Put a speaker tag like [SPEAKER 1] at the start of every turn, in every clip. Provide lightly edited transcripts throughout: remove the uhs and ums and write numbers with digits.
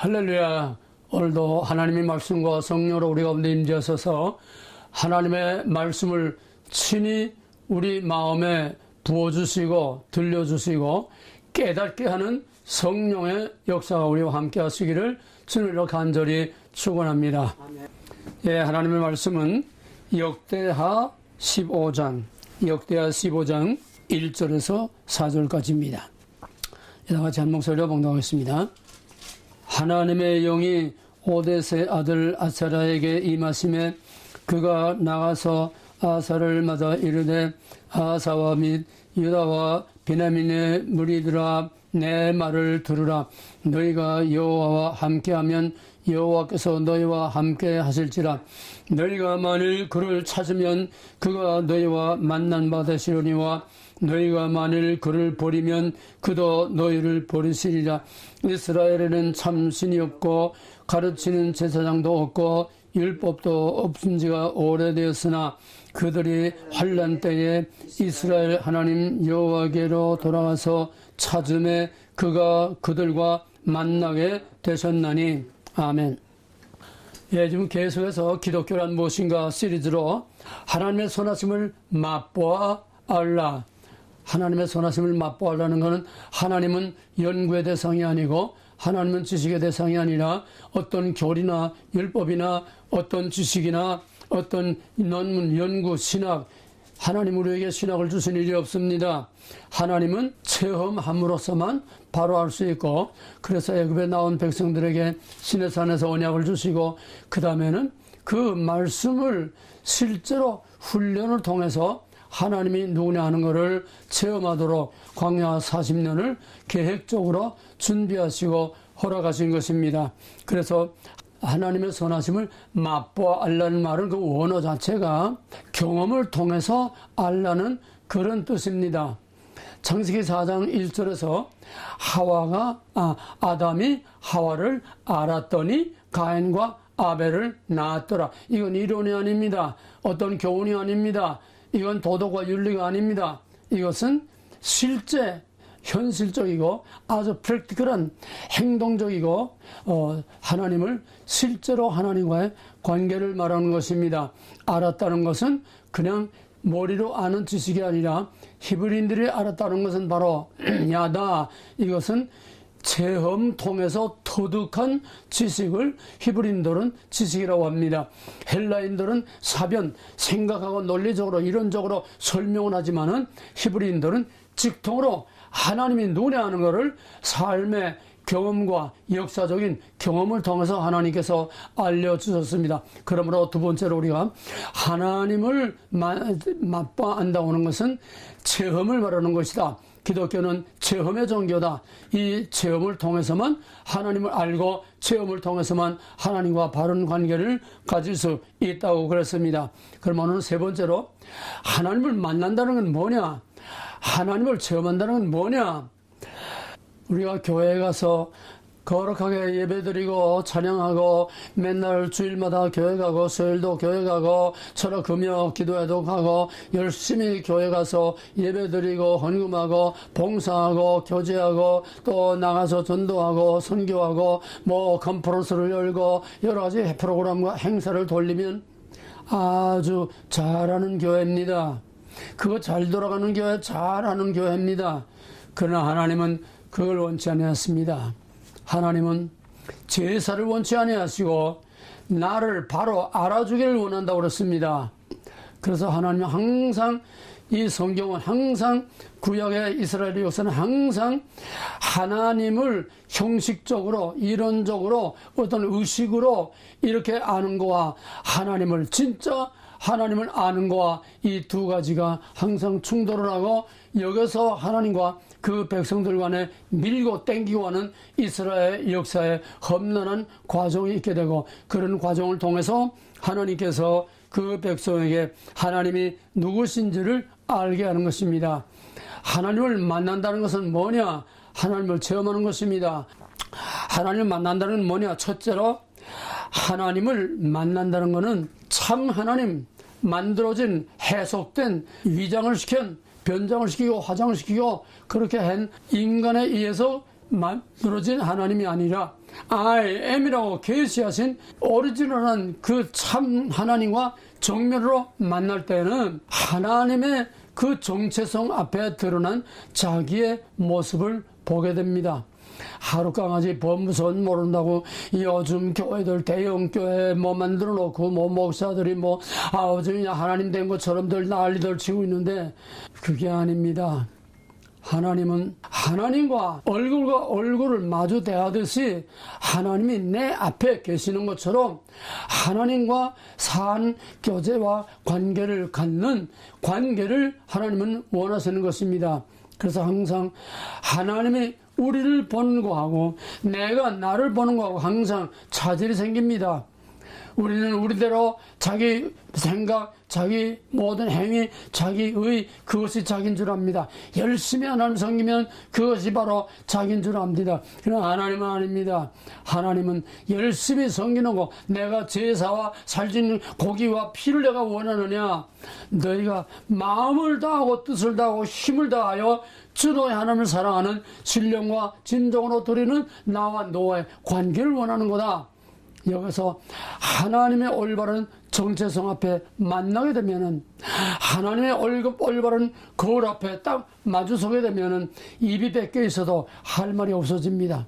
[SPEAKER 1] 할렐루야. 오늘도 하나님의 말씀과 성령으로 우리 가운데 임재하셔서 하나님의 말씀을 친히 우리 마음에 부어주시고 들려주시고 깨닫게 하는 성령의 역사가 우리와 함께 하시기를 주님으로 간절히 축원합니다. 예, 하나님의 말씀은 역대하 15장 1절에서 4절까지입니다. 이와 같이 한 목소리로 봉독하겠습니다. 하나님의 영이 오뎃의 아들 아사랴에게 임하심에 그가 나가서 아사를 맞아 이르되 아사와 및 유다와 베냐민의 무리들아 내 말을 들으라. 너희가 여호와와 함께하면 여호와께서 너희와 함께 하실지라. 너희가 만일 그를 찾으면 그가 너희와 만난 바 되시려니와 너희가 만일 그를 버리면 그도 너희를 버리시리라. 이스라엘에는 참신이 없고 가르치는 제사장도 없고 율법도 없은 지가 오래되었으나 그들이 환난 때에 이스라엘 하나님 여호와께로 돌아가서 찾음에 그가 그들과 만나게 되셨나니. 아멘. 예, 지금 계속해서 기독교란 무엇인가 시리즈로 하나님의 선하심을 맛보아 알라. 하나님의 선하심을 맛보아라는 것은 하나님은 연구의 대상이 아니고 하나님은 지식의 대상이 아니라 어떤 교리나 율법이나 어떤 지식이나 어떤 논문, 연구, 신학, 하나님 우리에게 신학을 주신 일이 없습니다. 하나님은 체험함으로써만 바로 알 수 있고, 그래서 애굽에 나온 백성들에게 시내산에서 언약을 주시고 그 다음에는 그 말씀을 실제로 훈련을 통해서 하나님이 누구냐 하는 것을 체험하도록 광야 40년을 계획적으로 준비하시고 허락하신 것입니다. 그래서 하나님의 선하심을 맛보아 알라는 말은 그 원어 자체가 경험을 통해서 알라는 그런 뜻입니다. 창세기 4장 1절에서 아담이 하와를 알았더니 가인과 아벨을 낳았더라. 이건 이론이 아닙니다. 어떤 교훈이 아닙니다. 이건 도덕과 윤리가 아닙니다. 이것은 실제 현실적이고 아주 프랙티컬한 행동적이고 하나님을 실제로 하나님과의 관계를 말하는 것입니다. 알았다는 것은 그냥 머리로 아는 지식이 아니라 히브리인들이 알았다는 것은 바로 야다. 이것은 체험 통해서 터득한 지식을 히브리인들은 지식이라고 합니다. 헬라인들은 사변, 생각하고 논리적으로 이론적으로 설명을 하지만은 히브리인들은 직통으로 하나님이 누구냐 하는 것을 삶의 경험과 역사적인 경험을 통해서 하나님께서 알려주셨습니다. 그러므로 두 번째로 우리가 하나님을 맛보아 안다고 하는 것은 체험을 말하는 것이다. 기독교는 체험의 종교다. 이 체험을 통해서만 하나님을 알고 체험을 통해서만 하나님과 바른 관계를 가질 수 있다고 그랬습니다. 그럼 오늘 세 번째로 하나님을 만난다는 건 뭐냐? 하나님을 체험한다는 건 뭐냐? 우리가 교회에 가서 거룩하게 예배드리고 찬양하고 맨날 주일마다 교회 가고 수요일도 교회 가고 철학 금요 기도회도 가고 열심히 교회 가서 예배드리고 헌금하고 봉사하고 교제하고 또 나가서 전도하고 선교하고 뭐 컨퍼런스를 열고 여러 가지 프로그램과 행사를 돌리면 아주 잘하는 교회입니다. 그거 잘 돌아가는 교회, 잘하는 교회입니다. 그러나 하나님은 그걸 원치 아니하십니다. 하나님은 제사를 원치 아니하시고 나를 바로 알아주기를 원한다고 그랬습니다. 그래서 하나님은 항상 이 성경은 항상 구약의 이스라엘의 역사는 항상 하나님을 형식적으로 이론적으로 어떤 의식으로 이렇게 아는 거와 하나님을 진짜 하나님을 아는 거와 이 두 가지가 항상 충돌을 하고 여기서 하나님과 그 백성들 간에 밀고 땡기고 하는 이스라엘 역사에 험난한 과정이 있게 되고 그런 과정을 통해서 하나님께서 그 백성에게 하나님이 누구신지를 알게 하는 것입니다. 하나님을 만난다는 것은 뭐냐? 하나님을 체험하는 것입니다. 하나님을 만난다는 건 뭐냐? 첫째로 하나님을 만난다는 것은 참 하나님, 만들어진 해석된 위장을 시킨 변장을 시키고 화장을 시키고 그렇게 한 인간에 의해서 만들어진 하나님이 아니라 I am이라고 계시하신 오리지널한 그 참 하나님과 정면으로 만날 때는 하나님의 그 정체성 앞에 드러난 자기의 모습을 보게 됩니다. 하룻강아지 범선 모른다고 요즘 교회들 대형 교회 만들어 놓고 목사들이 요즘 하나님 된 것처럼들 난리들 치고 있는데 그게 아닙니다. 하나님은 하나님과 얼굴과 얼굴을 마주 대하듯이 하나님이 내 앞에 계시는 것처럼 하나님과 산 교제와 관계를 갖는 관계를 하나님은 원하시는 것입니다. 그래서 항상 하나님이 우리를 보는 거하고 내가 나를 보는 거하고 항상 차질이 생깁니다. 우리는 우리대로 자기 생각, 자기 모든 행위, 자기의 그것이 자기인 줄 압니다. 열심히 하나님 섬기면 그것이 바로 자기인 줄 압니다. 그러나 하나님은 아닙니다. 하나님은 열심히 섬기는 거, 내가 제사와 살찌는 고기와 피를 내가 원하느냐, 너희가 마음을 다하고 뜻을 다하고 힘을 다하여 주 너의 하나님을 사랑하는 신령과 진정으로 드리는 나와 너의 관계를 원하는 거다. 여기서 하나님의 올바른 정체성 앞에 만나게 되면은, 하나님의 올바른 거울 앞에 딱 마주서게 되면은 입이 뺏겨 있어도 할 말이 없어집니다.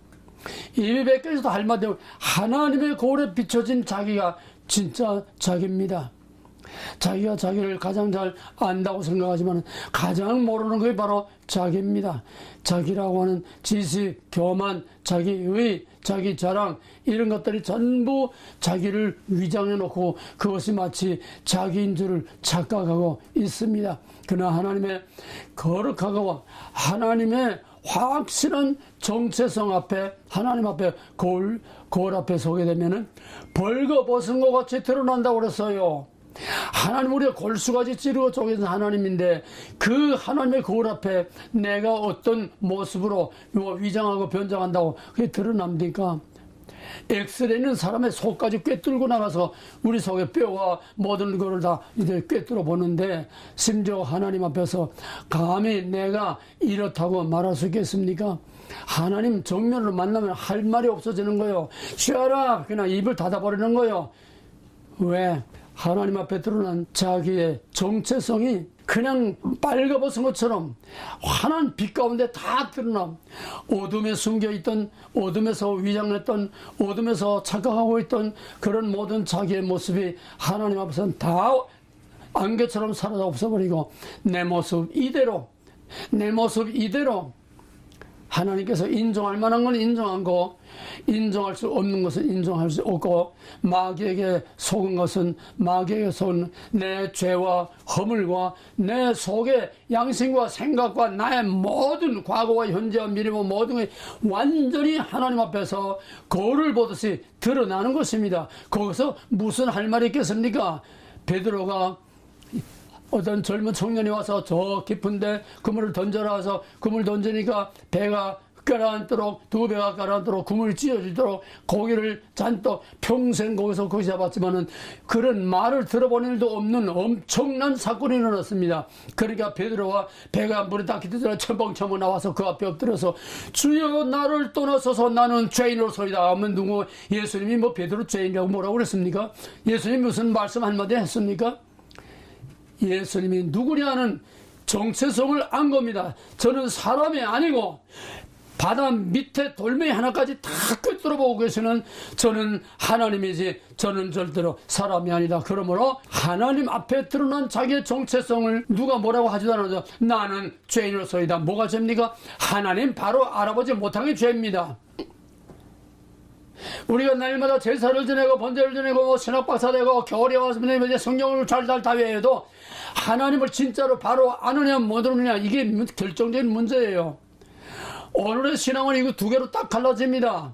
[SPEAKER 1] 입이 뺏겨 있어도 할 말이 없어요. 하나님의 거울에 비춰진 자기가 진짜 자기입니다. 자기가 자기를 가장 잘 안다고 생각하지만 가장 모르는 것이 바로 자기입니다. 자기라고 하는 지식, 교만, 자기의, 자기 자랑, 이런 것들이 전부 자기를 위장해 놓고 그것이 마치 자기인 줄을 착각하고 있습니다. 그러나 하나님의 거룩하고 하나님의 확실한 정체성 앞에, 하나님 앞에 거울 앞에 서게 되면은 벌거벗은 것 같이 드러난다고 그랬어요. 하나님, 우리가 골수같이 찌르고 쪼개진 하나님인데 그 하나님의 거울 앞에 내가 어떤 모습으로 위장하고 변장한다고 그게 드러납니까? 엑스레이는 사람의 속까지 꿰뚫고 나가서 우리 속의 뼈와 모든 것을 다 이제 꿰뚫어 보는데, 심지어 하나님 앞에서 감히 내가 이렇다고 말할 수 있겠습니까? 하나님 정면으로 만나면 할 말이 없어지는 거예요. 쉬어라! 그냥 입을 닫아버리는 거예요. 왜? 하나님 앞에 드러난 자기의 정체성이 그냥 빨가벗은 것처럼 환한 빛 가운데 다 드러나, 어둠에 숨겨있던, 어둠에서 위장했던, 어둠에서 착각하고 있던 그런 모든 자기의 모습이 하나님 앞에서는 다 안개처럼 사라져 없어버리고, 내 모습 이대로 하나님께서 인정할 만한 건 인정하고 인정할 수 없는 것은 인정할 수 없고, 마귀에게 속은 것은 마귀에게 속은 내 죄와 허물과 내 속의 양심과 생각과 나의 모든 과거와 현재와 미래와 모든 게 완전히 하나님 앞에서 거울을 보듯이 드러나는 것입니다. 거기서 무슨 할 말이 있겠습니까? 베드로가 어떤 젊은 청년이 와서 저 깊은데 그물을 던져라 해서 그물 던지니까 배가 가라앉도록, 두 배가 가라앉도록, 그물이 찢어지도록 고기를 잔뜩 평생 거기서 거기 잡았지만은 그런 말을 들어본 일도 없는 엄청난 사건이 일어났습니다. 그러니까 베드로와 배가 물에 닿기 전에 첨벙첨벙 나와서 그 앞에 엎드려서 주여 나를 떠나서서 나는 죄인으로소이다 하면 누구, 예수님이 베드로 죄인이라고 뭐라고 그랬습니까? 예수님이 무슨 말씀 한마디 했습니까? 예수님이 누구냐는 정체성을 안 겁니다. 저는 사람이 아니고 바다 밑에 돌멩이 하나까지 다 꿰뚫어보고 계시는 저는 하나님이지 저는 절대로 사람이 아니다. 그러므로 하나님 앞에 드러난 자기의 정체성을 누가 뭐라고 하지도 않아서 나는 죄인으로서이다. 뭐가 죄입니까? 하나님 바로 알아보지 못한 게 죄입니다. 우리가 날마다 제사를 지내고 번제를 지내고 신학박사 되고 겨울에 와서 성경을 잘 다 외워도 하나님을 진짜로 바로 아느냐 못 아느냐, 이게 결정적인 문제예요. 오늘의 신앙은 이거 두 개로 딱 갈라집니다.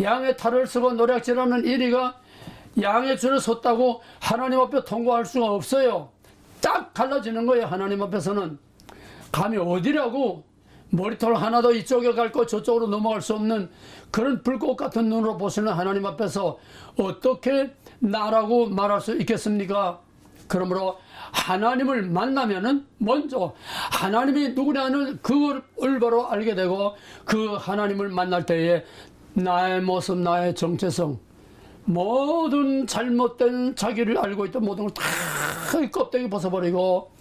[SPEAKER 1] 양의 탈을 쓰고 노략질하는 이리가 양의 줄을 섰다고 하나님 앞에 통과할 수가 없어요. 딱 갈라지는 거예요. 하나님 앞에서는 감히 어디라고 머리털 하나도 이쪽에 갈 거 저쪽으로 넘어갈 수 없는 그런 불꽃 같은 눈으로 보시는 하나님 앞에서 어떻게 나라고 말할 수 있겠습니까? 그러므로 하나님을 만나면은 먼저 하나님이 누구냐는 그걸 바로 알게 되고, 그 하나님을 만날 때에 나의 모습, 나의 정체성, 모든 잘못된 자기를 알고 있던 모든 걸 다 껍데기 벗어버리고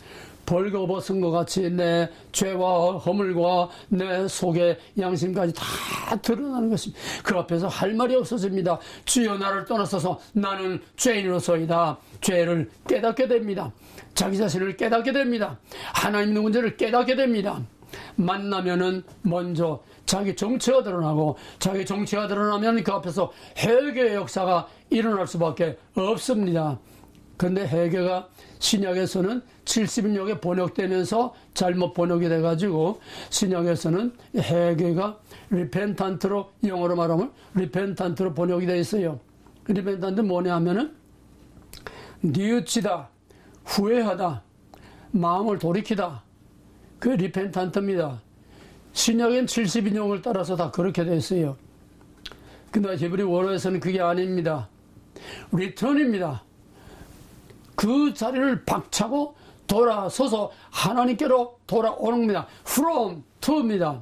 [SPEAKER 1] 벌거벗은 것 같이 내 죄와 허물과 내 속의 양심까지 다 드러나는 것입니다. 그 앞에서 할 말이 없어집니다. 주여 나를 떠나서서 나는 죄인으로서이다. 죄를 깨닫게 됩니다. 자기 자신을 깨닫게 됩니다. 하나님 누군지를 깨닫게 됩니다. 만나면은 먼저 자기 정체가 드러나고, 자기 정체가 드러나면 그 앞에서 회개의 역사가 일어날 수밖에 없습니다. 그런데 회개가 신약에서는 70인역에 번역되면서 잘못 번역이 돼가지고, 신약에서는 회개가 리펜탄트로, 영어로 말하면 리펜탄트로 번역이 되어 있어요. 리펜탄트 뭐냐 하면은 뉘우치다, 후회하다, 마음을 돌이키다, 그 리펜탄트입니다. 신약엔 70인용을 따라서 다 그렇게 되어 있어요. 근데 히브리 원어에서는 그게 아닙니다. 리턴입니다. 그 자리를 박차고 돌아서서 하나님께로 돌아오는 겁니다. from to입니다.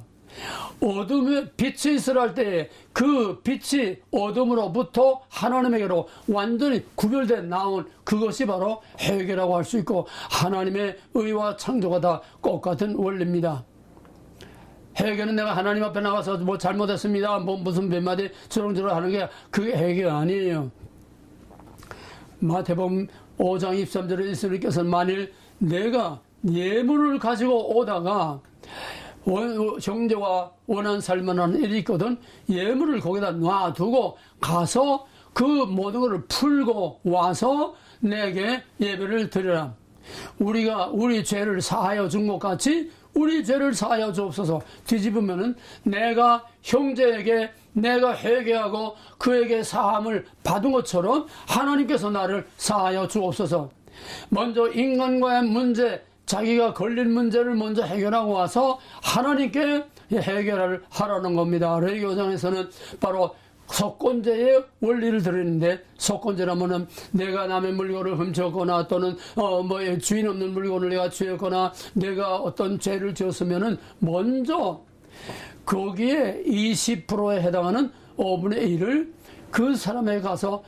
[SPEAKER 1] 어둠에 빛이 있으라 할 때에 그 빛이 어둠으로부터 하나님에게로 완전히 구별돼 나온 그것이 바로 회개라고 할 수 있고, 하나님의 의와 창조가 다 똑같은 원리입니다. 회개는 내가 하나님 앞에 나가서 뭐 잘못했습니다, 뭐 무슨 몇 마디 저런저런 하는 게 그게 회개가 아니에요. 마태복음 5장 23절에 예수님께서는 만일 내가 예물을 가지고 오다가 형제와 원한 살만한 일이 있거든, 예물을 거기다 놔두고 가서 그 모든 것을 풀고 와서 내게 예배를 드려라. 우리가 우리 죄를 사하여 준 것 같이 우리 죄를 사하여 주옵소서. 뒤집으면은 내가 형제에게 내가 회개하고 그에게 사함을 받은 것처럼 하나님께서 나를 사하여 주옵소서. 먼저 인간과의 문제, 자기가 걸린 문제를 먼저 해결하고 와서 하나님께 해결을 하라는 겁니다. 레위기 5장에서는 바로 속건제의 원리를 드리는데, 속건제라면은 내가 남의 물건을 훔쳤거나 또는 주인 없는 물건을 내가 취했거나 내가 어떤 죄를 지었으면은 먼저 거기에 20%에 해당하는 5분의 1을 그 사람에게 가서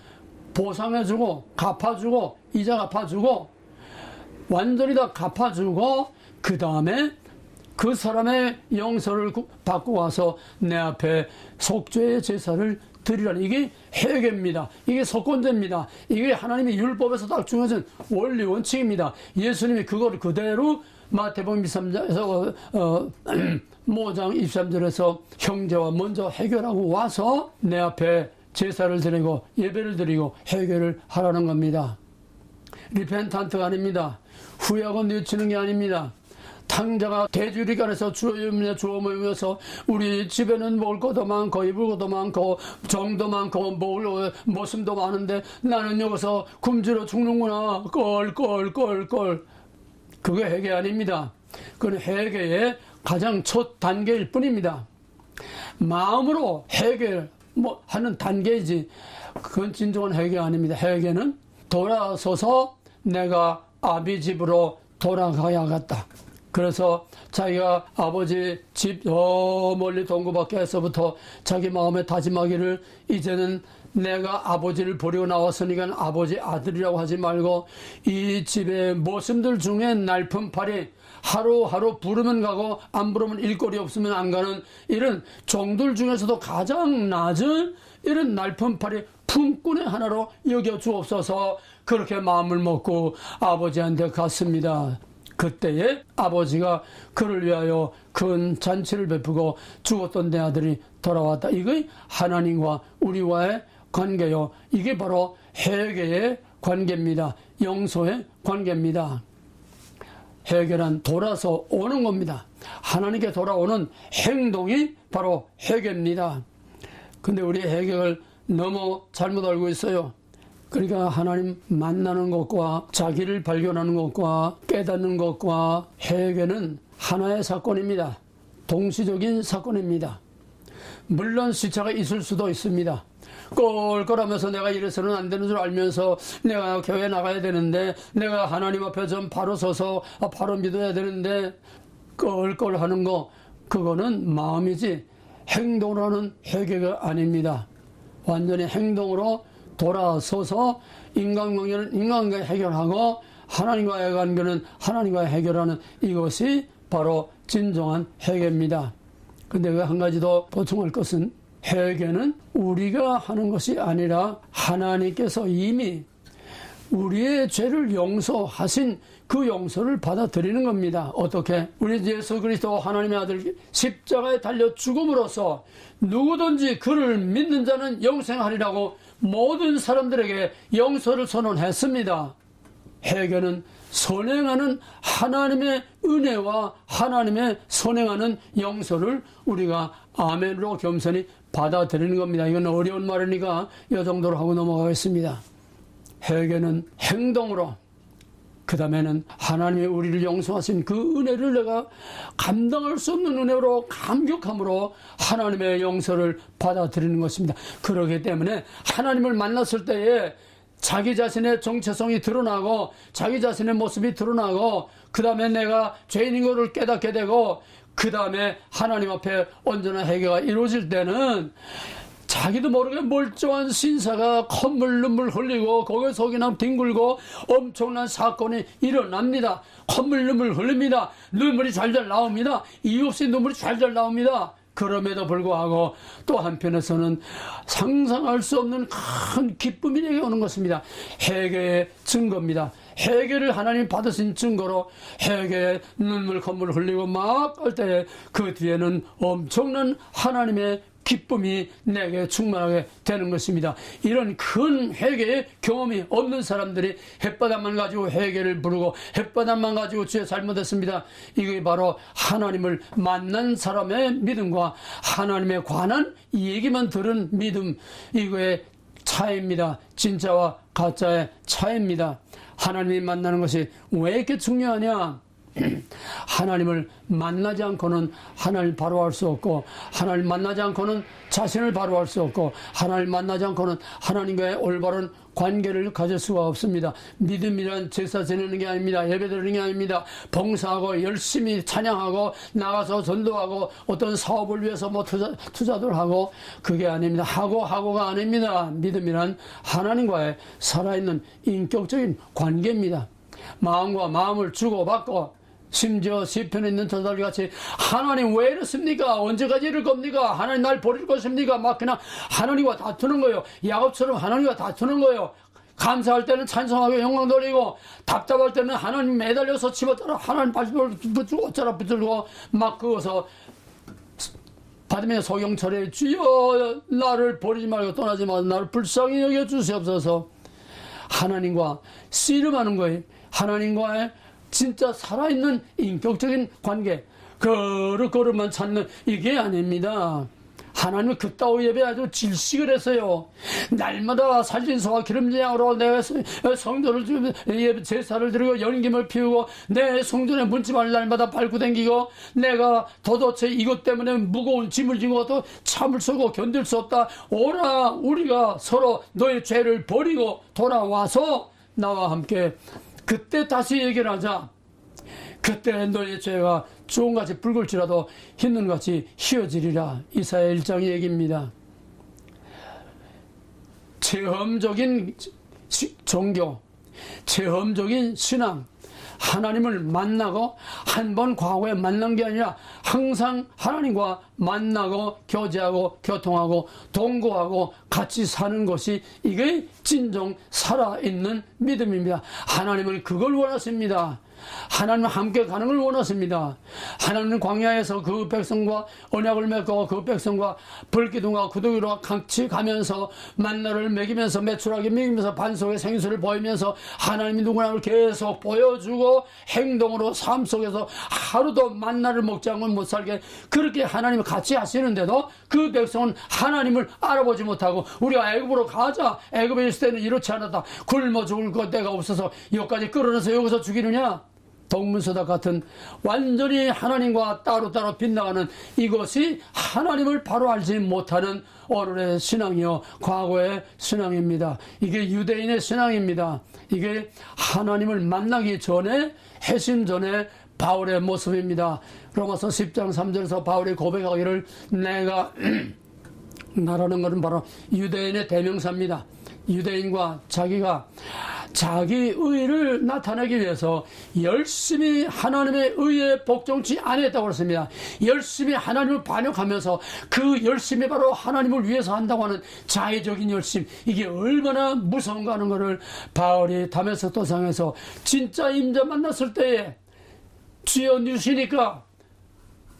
[SPEAKER 1] 보상해주고 갚아주고 이자 갚아주고 완전히 다 갚아주고, 그 다음에 그 사람의 용서를 받고 와서 내 앞에 속죄의 제사를 드리라는, 이게 회개입니다. 이게 속건제입니다. 이게 하나님의 율법에서 딱 정해진 원리 원칙입니다. 예수님이 그걸 그대로 마태복음 23장에서 5장 23절에서 형제와 먼저 해결하고 와서 내 앞에 제사를 드리고 예배를 드리고 해결을 하라는 겁니다. 리펜탄트가 아닙니다. 후회하고 뉘우치는 게 아닙니다. 탕자가 대주리간에서 주워 모이면서 우리 집에는 먹을 것도 많고 입을 것도 많고 정도 많고 먹을 모습도 많은데 나는 여기서 굶주려 죽는구나, 껄. 그게 회개 아닙니다. 그건 회개의 가장 첫 단계일 뿐입니다. 마음으로 회개하는 단계이지 그건 진정한 회개 아닙니다. 회개는 돌아서서 내가 아비 집으로 돌아가야겠다. 그래서 자기가 아버지 집 저 멀리 동구 밖에서부터 자기 마음에 다짐하기를, 이제는 내가 아버지를 버리고 나왔으니까 아버지 아들이라고 하지 말고 이 집의 모습들 중에 날품팔이 하루하루 부르면 가고 안 부르면 일거리 없으면 안 가는 이런 종들 중에서도 가장 낮은 이런 날품팔이 품꾼의 하나로 여겨 주옵소서. 그렇게 마음을 먹고 아버지한테 갔습니다. 그때에 아버지가 그를 위하여 큰 잔치를 베푸고 죽었던 내 아들이 돌아왔다. 이게 하나님과 우리와의 관계요. 이게 바로 회개의 관계입니다. 용서의 관계입니다. 회개란 돌아서 오는 겁니다. 하나님께 돌아오는 행동이 바로 회개입니다. 근데 우리 회개를 너무 잘못 알고 있어요. 그러니까 하나님 만나는 것과 자기를 발견하는 것과 깨닫는 것과 회개는 하나의 사건입니다. 동시적인 사건입니다. 물론 시차가 있을 수도 있습니다. 꼴꼴하면서 내가 이래서는 안 되는 줄 알면서 내가 교회 나가야 되는데, 내가 하나님 앞에 좀 바로 서서 바로 믿어야 되는데 꼴꼴하는 거, 그거는 마음이지 행동으로 하는 회개가 아닙니다. 완전히 행동으로 돌아서서 인간관계는 인간관계 해결하고 하나님과의 관계는 하나님과 해결하는, 이것이 바로 진정한 회개입니다. 근데 왜 한 가지 더 보충할 것은, 회개는 우리가 하는 것이 아니라 하나님께서 이미 우리의 죄를 용서하신 그 용서를 받아들이는 겁니다. 어떻게? 우리 예수 그리스도 하나님의 아들 십자가에 달려 죽음으로써 누구든지 그를 믿는 자는 영생하리라고 모든 사람들에게 용서를 선언했습니다. 회개는 선행하는 하나님의 은혜와 하나님의 선행하는 용서를 우리가 아멘으로 겸손히 받아들이는 겁니다. 이건 어려운 말이니까 이 정도로 하고 넘어가겠습니다. 회개는 행동으로, 그 다음에는 하나님의 우리를 용서하신 그 은혜를 내가 감당할 수 없는 은혜로 감격함으로 하나님의 용서를 받아들이는 것입니다. 그렇기 때문에 하나님을 만났을 때에 자기 자신의 정체성이 드러나고 자기 자신의 모습이 드러나고, 그 다음에 내가 죄인인 것을 깨닫게 되고, 그 다음에 하나님 앞에 온전한 회개가 이루어질 때는 자기도 모르게 멀쩡한 신사가 콧물 눈물 흘리고 거기에 속이나 뒹굴고 엄청난 사건이 일어납니다. 콧물 눈물 흘립니다. 눈물이 잘잘 나옵니다. 이유 없이 눈물이 잘잘 나옵니다. 그럼에도 불구하고 또 한편에서는 상상할 수 없는 큰 기쁨이 내게 오는 것입니다. 회개의 증거입니다. 회개를 하나님 받으신 증거로 회개에 눈물 콧물 흘리고 막 할 때 그 뒤에는 엄청난 하나님의 기쁨이 내게 충만하게 되는 것입니다. 이런 큰 회개의 경험이 없는 사람들이 햇바닥만 가지고 회개를 부르고 햇바닥만 가지고 주여 잘못했습니다, 이게 바로 하나님을 만난 사람의 믿음과 하나님에 관한 얘기만 들은 믿음, 이거의 차이입니다. 진짜와 가짜의 차이입니다. 하나님이 만나는 것이 왜 이렇게 중요하냐? 하나님을 만나지 않고는 하나님을 바로할 수 없고, 하나님을 만나지 않고는 자신을 바로할 수 없고, 하나님을 만나지 않고는 하나님과의 올바른 관계를 가질 수가 없습니다. 믿음이란 제사 지내는 게 아닙니다. 예배 드리는 게 아닙니다. 봉사하고 열심히 찬양하고 나가서 전도하고 어떤 사업을 위해서 뭐 투자들 하고, 그게 아닙니다. 하고가 아닙니다. 믿음이란 하나님과의 살아있는 인격적인 관계입니다. 마음과 마음을 주고받고, 심지어 시편에 있는 저자들 같이 하나님 왜 이렇습니까? 언제까지 이럴 겁니까? 하나님 날 버릴 것입니까? 막 그냥 하나님과 다투는 거예요. 야곱처럼 하나님과 다투는 거예요. 감사할 때는 찬송하고 영광 돌리고, 답답할 때는 하나님 매달려서 집어들어 하나님 발을 붙들고 어쩌라 붙들고 막 그어서 받으며 소경철에 주여 나를 버리지 말고 떠나지 마소서, 나를 불쌍히 여겨 주시옵소서. 하나님과 씨름하는 거예요. 하나님과의 진짜 살아있는 인격적인 관계, 걸음만 찾는 이게 아닙니다. 하나님은 그따위 예배 아주 질식을 했어요. 날마다 살진소와 기름진양으로 내 성전을 제사를 드리고 연김을 피우고 내 성전의 문지방을 날마다 밟고 다니고, 내가 도대체 이것 때문에 무거운 짐을 지고 또 참을 서고 견딜 수 없다. 오라 우리가 서로 너의 죄를 버리고 돌아와서 나와 함께 그때 다시 얘기를 하자. 그때 너의 죄가 주홍같이 붉을지라도 흰눈같이 희어지리라. 이사야 1장 얘기입니다. 체험적인 종교, 체험적인 신앙, 하나님을 만나고 한 번 과거에 만난 게 아니라 항상 하나님과 만나고 교제하고 교통하고 동거하고 같이 사는 것이, 이게 진정 살아있는 믿음입니다. 하나님은 그걸 원하십니다. 하나님과 함께 가는 걸 원하십니다. 하나님은 광야에서 그 백성과 언약을 맺고 그 백성과 불기둥과 구덩이로 같이 가면서 만나를 먹이면서 메추라기 먹이면서 반석의 생수를 보이면서 하나님이 누구나를 계속 보여주고 행동으로 삶 속에서 하루도 만나를 먹지 않고는 못 살게 그렇게 하나님을 같이 하시는데도 그 백성은 하나님을 알아보지 못하고, 우리가 애굽으로 가자, 애굽에 있을 때는 이렇지 않았다, 굶어 죽을 것 때가 없어서 여기까지 끌어내서 여기서 죽이느냐, 동문서답 같은 완전히 하나님과 따로따로 빗나가는 이것이 하나님을 바로 알지 못하는 오늘의 신앙이요 과거의 신앙입니다. 이게 유대인의 신앙입니다. 이게 하나님을 만나기 전에 해심 전에 바울의 모습입니다. 로마서 10장 3절에서 바울이 고백하기를 내가 나라는 것은 바로 유대인의 대명사입니다. 유대인과 자기가 자기 의를 나타내기 위해서 열심히 하나님의 의에 복종치 않았다고 그랬습니다. 열심히 하나님을 반역하면서 그 열심이 바로 하나님을 위해서 한다고 하는 자의적인 열심, 이게 얼마나 무서운가 하는 것을 바울이 다메섹 도상에서 진짜 임자 만났을 때에 주여 누시니까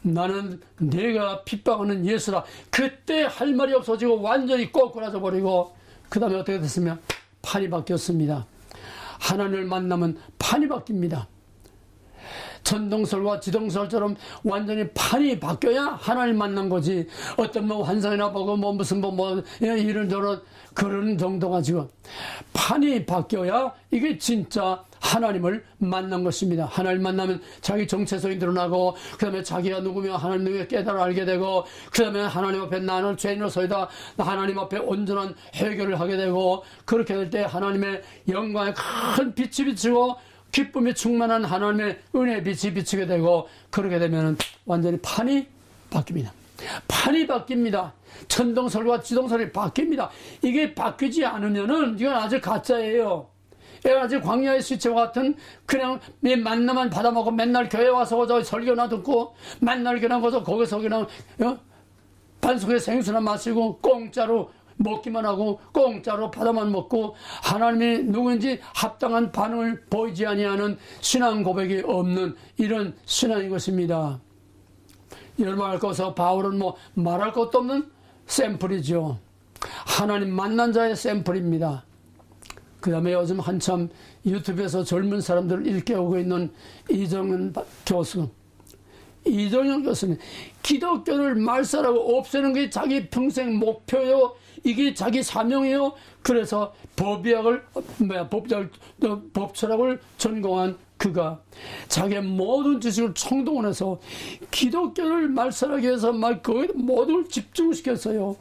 [SPEAKER 1] 나는 내가 핍박하는 예수다. 그때 할 말이 없어지고 완전히 꼬꾸라져 버리고 그 다음에 어떻게 됐으면 판이 바뀌었습니다. 하나님을 만나면 판이 바뀝니다. 천동설과 지동설처럼 완전히 판이 바뀌어야 하나님 만난 거지. 어떤 뭐 환상이나 보고 뭐 무슨 뭐 이런저런 그런 정도가 지금 판이 바뀌어야 이게 진짜 하나님을 만난 것입니다. 하나님 만나면 자기 정체성이 드러나고 그 다음에 자기가 누구며 하나님 누구에 깨달아 알게 되고 그 다음에 하나님 앞에 나는 죄인으로서이다 하나님 앞에 온전한 해결을 하게 되고 그렇게 될 때 하나님의 영광에 큰 빛이 비치고 기쁨이 충만한 하나님의 은혜의 빛이 비치게 되고 그렇게 되면 완전히 판이 바뀝니다. 판이 바뀝니다. 천동설과 지동설이 바뀝니다. 이게 바뀌지 않으면은 이건 아주 가짜예요. 아주 광야의 시체와 같은 그냥 만나만 받아먹고 맨날 교회 와서 저 설교나 듣고 맨날 그냥 거기서 그냥 반숙의 생수나 마시고 공짜로 먹기만 하고 공짜로 받아만 먹고 하나님이 누구인지 합당한 반응을 보이지 아니하는 신앙 고백이 없는 이런 신앙인 것입니다. 열망할 것서 바울은 뭐 말할 것도 없는 샘플이죠. 하나님 만난 자의 샘플입니다. 그 다음에 요즘 한참 유튜브에서 젊은 사람들을 일깨우고 있는 이정현 교수. 이정현 교수는 기독교를 말살하고 없애는 게 자기 평생 목표요. 이게 자기 사명이요. 그래서 법철학을 전공한 그가 자기의 모든 지식을 총동원해서 기독교를 말살하기 위해서 막 거의 모두를 집중시켰어요.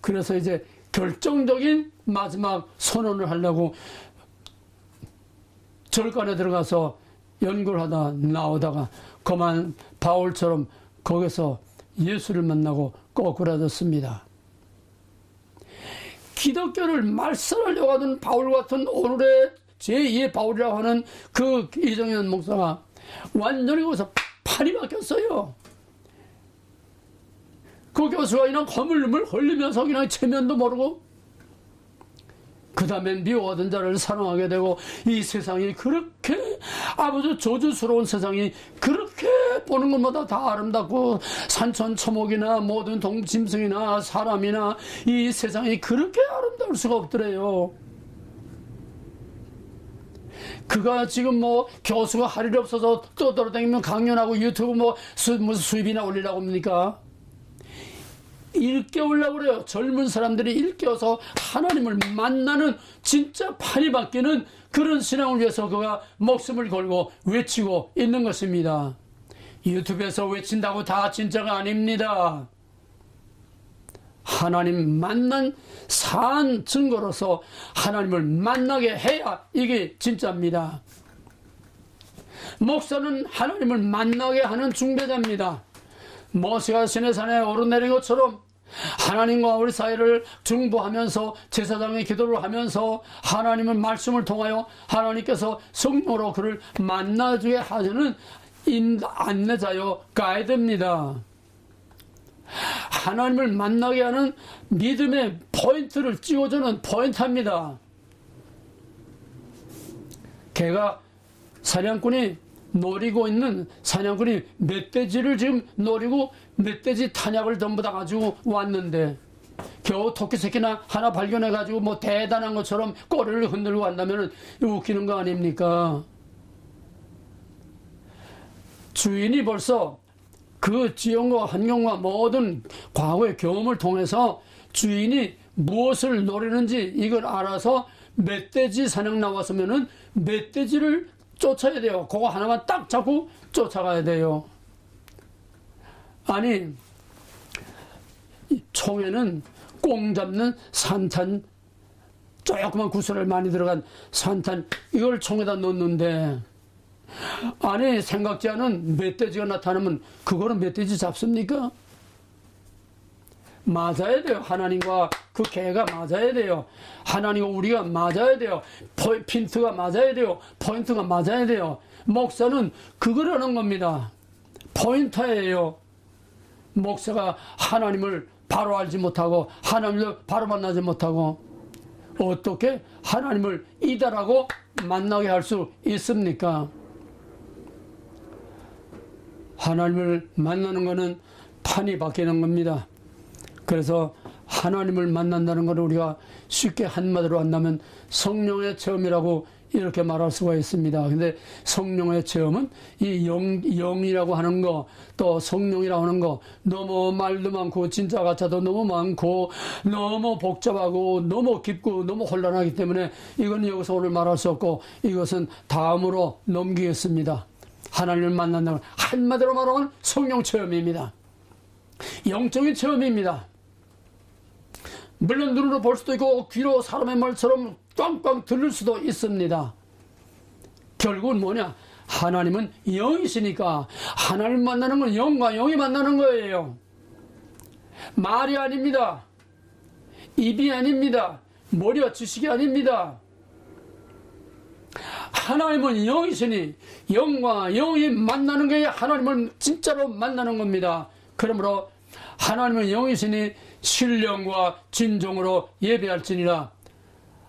[SPEAKER 1] 그래서 이제 결정적인 마지막 선언을 하려고 절간에 들어가서 연구를 하다 나오다가 그만 바울처럼 거기서 예수를 만나고 꼬꾸라졌습니다. 기독교를 말살하려고 하던 바울 같은 오늘의 제2의 바울이라고 하는 그 이정현 목사가 완전히 거기서 판이 바뀌었어요. 그 교수가 그냥 거물름을 흘리면서 그냥 체면도 모르고 그 다음에 미워하던 자를 사랑하게 되고 이 세상이 그렇게 아주 저주스러운 세상이 그렇게 보는 것마다 다 아름답고 산천초목이나 모든 동짐승이나 사람이나 이 세상이 그렇게 아름다울 수가 없더래요. 그가 지금 뭐 교수가 할 일이 없어서 떠돌아다니면 강연하고 유튜브 뭐 무슨 수입이나 올리라고 합니까? 일깨우려고 그래요. 젊은 사람들이 일깨워서 하나님을 만나는 진짜 판이 바뀌는 그런 신앙을 위해서 그가 목숨을 걸고 외치고 있는 것입니다. 유튜브에서 외친다고 다 진짜가 아닙니다. 하나님 만난 산 증거로서 하나님을 만나게 해야 이게 진짜입니다. 목사는 하나님을 만나게 하는 중배자입니다. 모세가 시내산에 오르내린 것처럼 하나님과 우리 사이를 중보하면서 제사장의 기도를 하면서 하나님의 말씀을 통하여 하나님께서 성령으로 그를 만나주게 하시는 안내자요 가이드입니다. 하나님을 만나게 하는 믿음의 포인트를 찍어주는 포인트입니다. 걔가 사냥꾼이 노리고 있는 사냥꾼이 멧돼지를 지금 노리고 멧돼지 탄약을 전부 다 가지고 왔는데 겨우 토끼 새끼나 하나 발견해 가지고 뭐 대단한 것처럼 꼬리를 흔들고 간다면 웃기는 거 아닙니까? 주인이 벌써 그 지형과 환경과 모든 과거의 경험을 통해서 주인이 무엇을 노리는지 이걸 알아서 멧돼지 사냥 나왔으면은 멧돼지를 쫓아야 돼요. 그거 하나만 딱 잡고 쫓아가야 돼요. 아니, 총에는 꽁 잡는 산탄, 조그만 구슬을 많이 들어간 산탄, 이걸 총에다 넣는데, 아니, 생각지 않은 멧돼지가 나타나면 그거는 멧돼지 잡습니까? 맞아야 돼요. 하나님과 그 개가 맞아야 돼요. 하나님과 우리가 맞아야 돼요. 핀트가 맞아야 돼요. 포인트가 맞아야 돼요. 목사는 그걸 하는 겁니다. 포인터예요. 목사가 하나님을 바로 알지 못하고 하나님을 바로 만나지 못하고 어떻게 하나님을 이달하고 만나게 할 수 있습니까? 하나님을 만나는 것은 판이 바뀌는 겁니다. 그래서 하나님을 만난다는 것을 우리가 쉽게 한마디로 한다면 성령의 체험이라고 이렇게 말할 수가 있습니다. 근데 성령의 체험은 이 영이라고 하는 거, 또 성령이라고 하는 거, 너무 말도 많고 진짜 가짜도 너무 많고 너무 복잡하고 너무 깊고 너무 혼란하기 때문에 이건 여기서 오늘 말할 수 없고 이것은 다음으로 넘기겠습니다. 하나님을 만난다는 한마디로 말하면 성령 체험입니다. 영적인 체험입니다. 물론 눈으로 볼 수도 있고 귀로 사람의 말처럼 꽝꽝 들을 수도 있습니다. 결국은 뭐냐? 하나님은 영이시니까 하나님 만나는 건 영과 영이 만나는 거예요. 말이 아닙니다. 입이 아닙니다. 머리와 지식이 아닙니다. 하나님은 영이시니 영과 영이 만나는 게 하나님을 진짜로 만나는 겁니다. 그러므로 하나님은 영이시니 신령과 진정으로 예배할지니라.